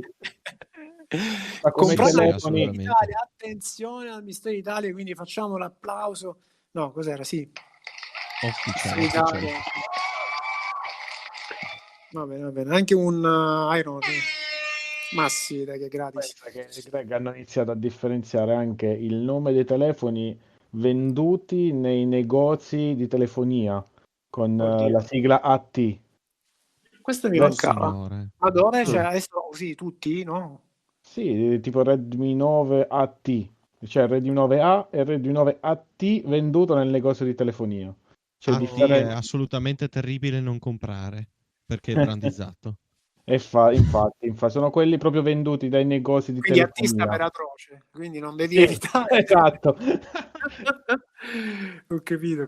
Speaker 3: Ma come
Speaker 5: Sì,
Speaker 1: Comprata
Speaker 5: sì,
Speaker 1: da
Speaker 3: telefoni,
Speaker 1: Mister
Speaker 5: assolutamente.
Speaker 1: Italia, attenzione al Mister Italia, quindi facciamo l'applauso. No, cos'era? Sì,
Speaker 5: Official,
Speaker 1: Mister
Speaker 5: official.
Speaker 1: Italia. Va bene. Anche un Iron. Ma sì, dai, che è gratis.
Speaker 3: pensa che Greg hanno iniziato a differenziare anche il nome dei telefoni venduti nei negozi di telefonia con
Speaker 1: Oddio.
Speaker 3: la sigla AT.
Speaker 1: Questo mi
Speaker 5: Oh
Speaker 3: Adesso,
Speaker 1: mancava.
Speaker 5: signore.
Speaker 1: Ma dove? Cioè,
Speaker 3: sì,
Speaker 1: adesso così tutti, no?
Speaker 3: sì, tipo Redmi 9 AT, cioè Redmi 9A e Redmi 9 AT venduto nel negozio di telefonia. C'è
Speaker 5: AT è
Speaker 3: differenza.
Speaker 5: assolutamente terribile non comprare perché è brandizzato.
Speaker 3: E infatti, sono quelli proprio venduti dai negozi di
Speaker 1: Quindi artista
Speaker 3: telefonia.
Speaker 1: per atroce, quindi non devi
Speaker 3: Sì,
Speaker 1: evitare.
Speaker 3: esatto.
Speaker 1: Ho capito.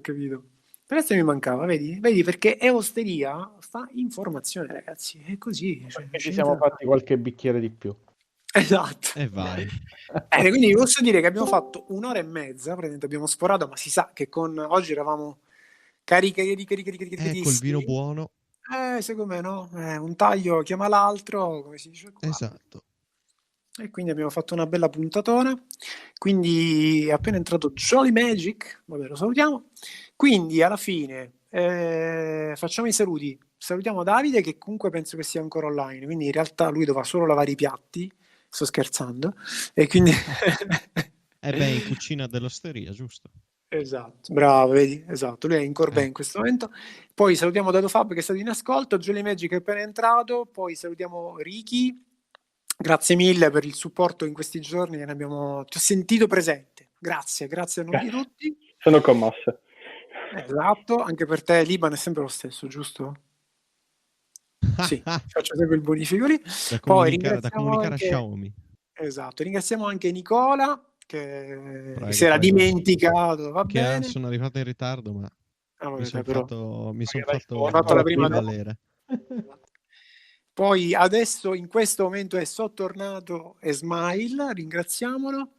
Speaker 1: Questo mi mancava, vedi perché è osteria, fa informazione, ragazzi, è così, cioè, non
Speaker 3: Perché ci
Speaker 1: c'è niente
Speaker 3: siamo
Speaker 1: da fare.
Speaker 3: fatti qualche bicchiere di più.
Speaker 1: Esatto.
Speaker 5: E vai.
Speaker 1: Bene, quindi vi posso dire che abbiamo fatto 1 ora e mezza, praticamente abbiamo sforato, ma si sa che con oggi eravamo
Speaker 5: Col vino
Speaker 1: caricatissimi.
Speaker 5: buono.
Speaker 1: Secondo me no, un taglio chiama l'altro, come si dice qua.
Speaker 5: Esatto.
Speaker 1: E quindi abbiamo fatto una bella puntatona. Quindi è appena entrato Jolly Magic, vabbè, lo salutiamo. Quindi alla fine facciamo i saluti. Salutiamo Davide, che comunque penso che sia ancora online, quindi in realtà lui doveva solo lavare i piatti, sto scherzando, e quindi
Speaker 5: In cucina dell'osteria, giusto?
Speaker 1: esatto, bravo, vedi, esatto, lui è in corvée
Speaker 5: Eh.
Speaker 1: in questo momento. Poi salutiamo Dato Fab che è stato in ascolto, Jolly Magic che è appena entrato, poi salutiamo Ricky, grazie mille per il supporto in questi giorni, che ti ho sentito presente, grazie a nome di tutti.
Speaker 2: Sono commosso.
Speaker 1: Esatto, anche per te l'Iban è sempre lo stesso, giusto? Sì, faccio sempre il bonifico lì.
Speaker 5: Da
Speaker 1: Poi
Speaker 5: comunicare
Speaker 1: anche,
Speaker 5: a Xiaomi.
Speaker 1: esatto, ringraziamo anche Nicola che
Speaker 5: Prego,
Speaker 1: si era
Speaker 5: prego.
Speaker 1: dimenticato, va bene.
Speaker 5: Sono arrivato in ritardo, ma
Speaker 1: Vabbè,
Speaker 5: mi sono
Speaker 1: però,
Speaker 5: fatto
Speaker 1: fatto la prima
Speaker 5: valere.
Speaker 1: Poi adesso in questo momento è sottornato Smile, ringraziamolo.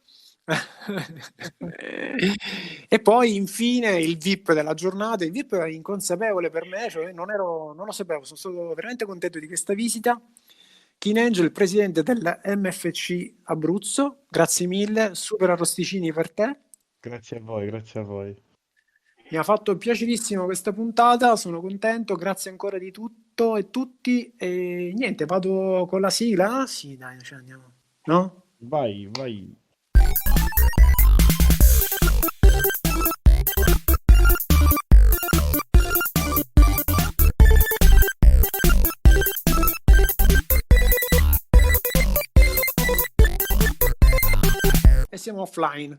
Speaker 1: E poi infine il VIP della giornata. Il VIP è inconsapevole per me, cioè non lo sapevo, sono stato veramente contento di questa visita. King Angel, presidente del MFC Abruzzo, grazie mille, super arrosticini per te.
Speaker 3: Grazie a voi, grazie a voi.
Speaker 1: Mi ha fatto piacerissimo questa puntata, sono contento, grazie ancora di tutto e tutti. E niente, vado con la sigla? Ah, sì, dai, ci andiamo. No?
Speaker 3: Vai, vai.
Speaker 1: E siamo offline.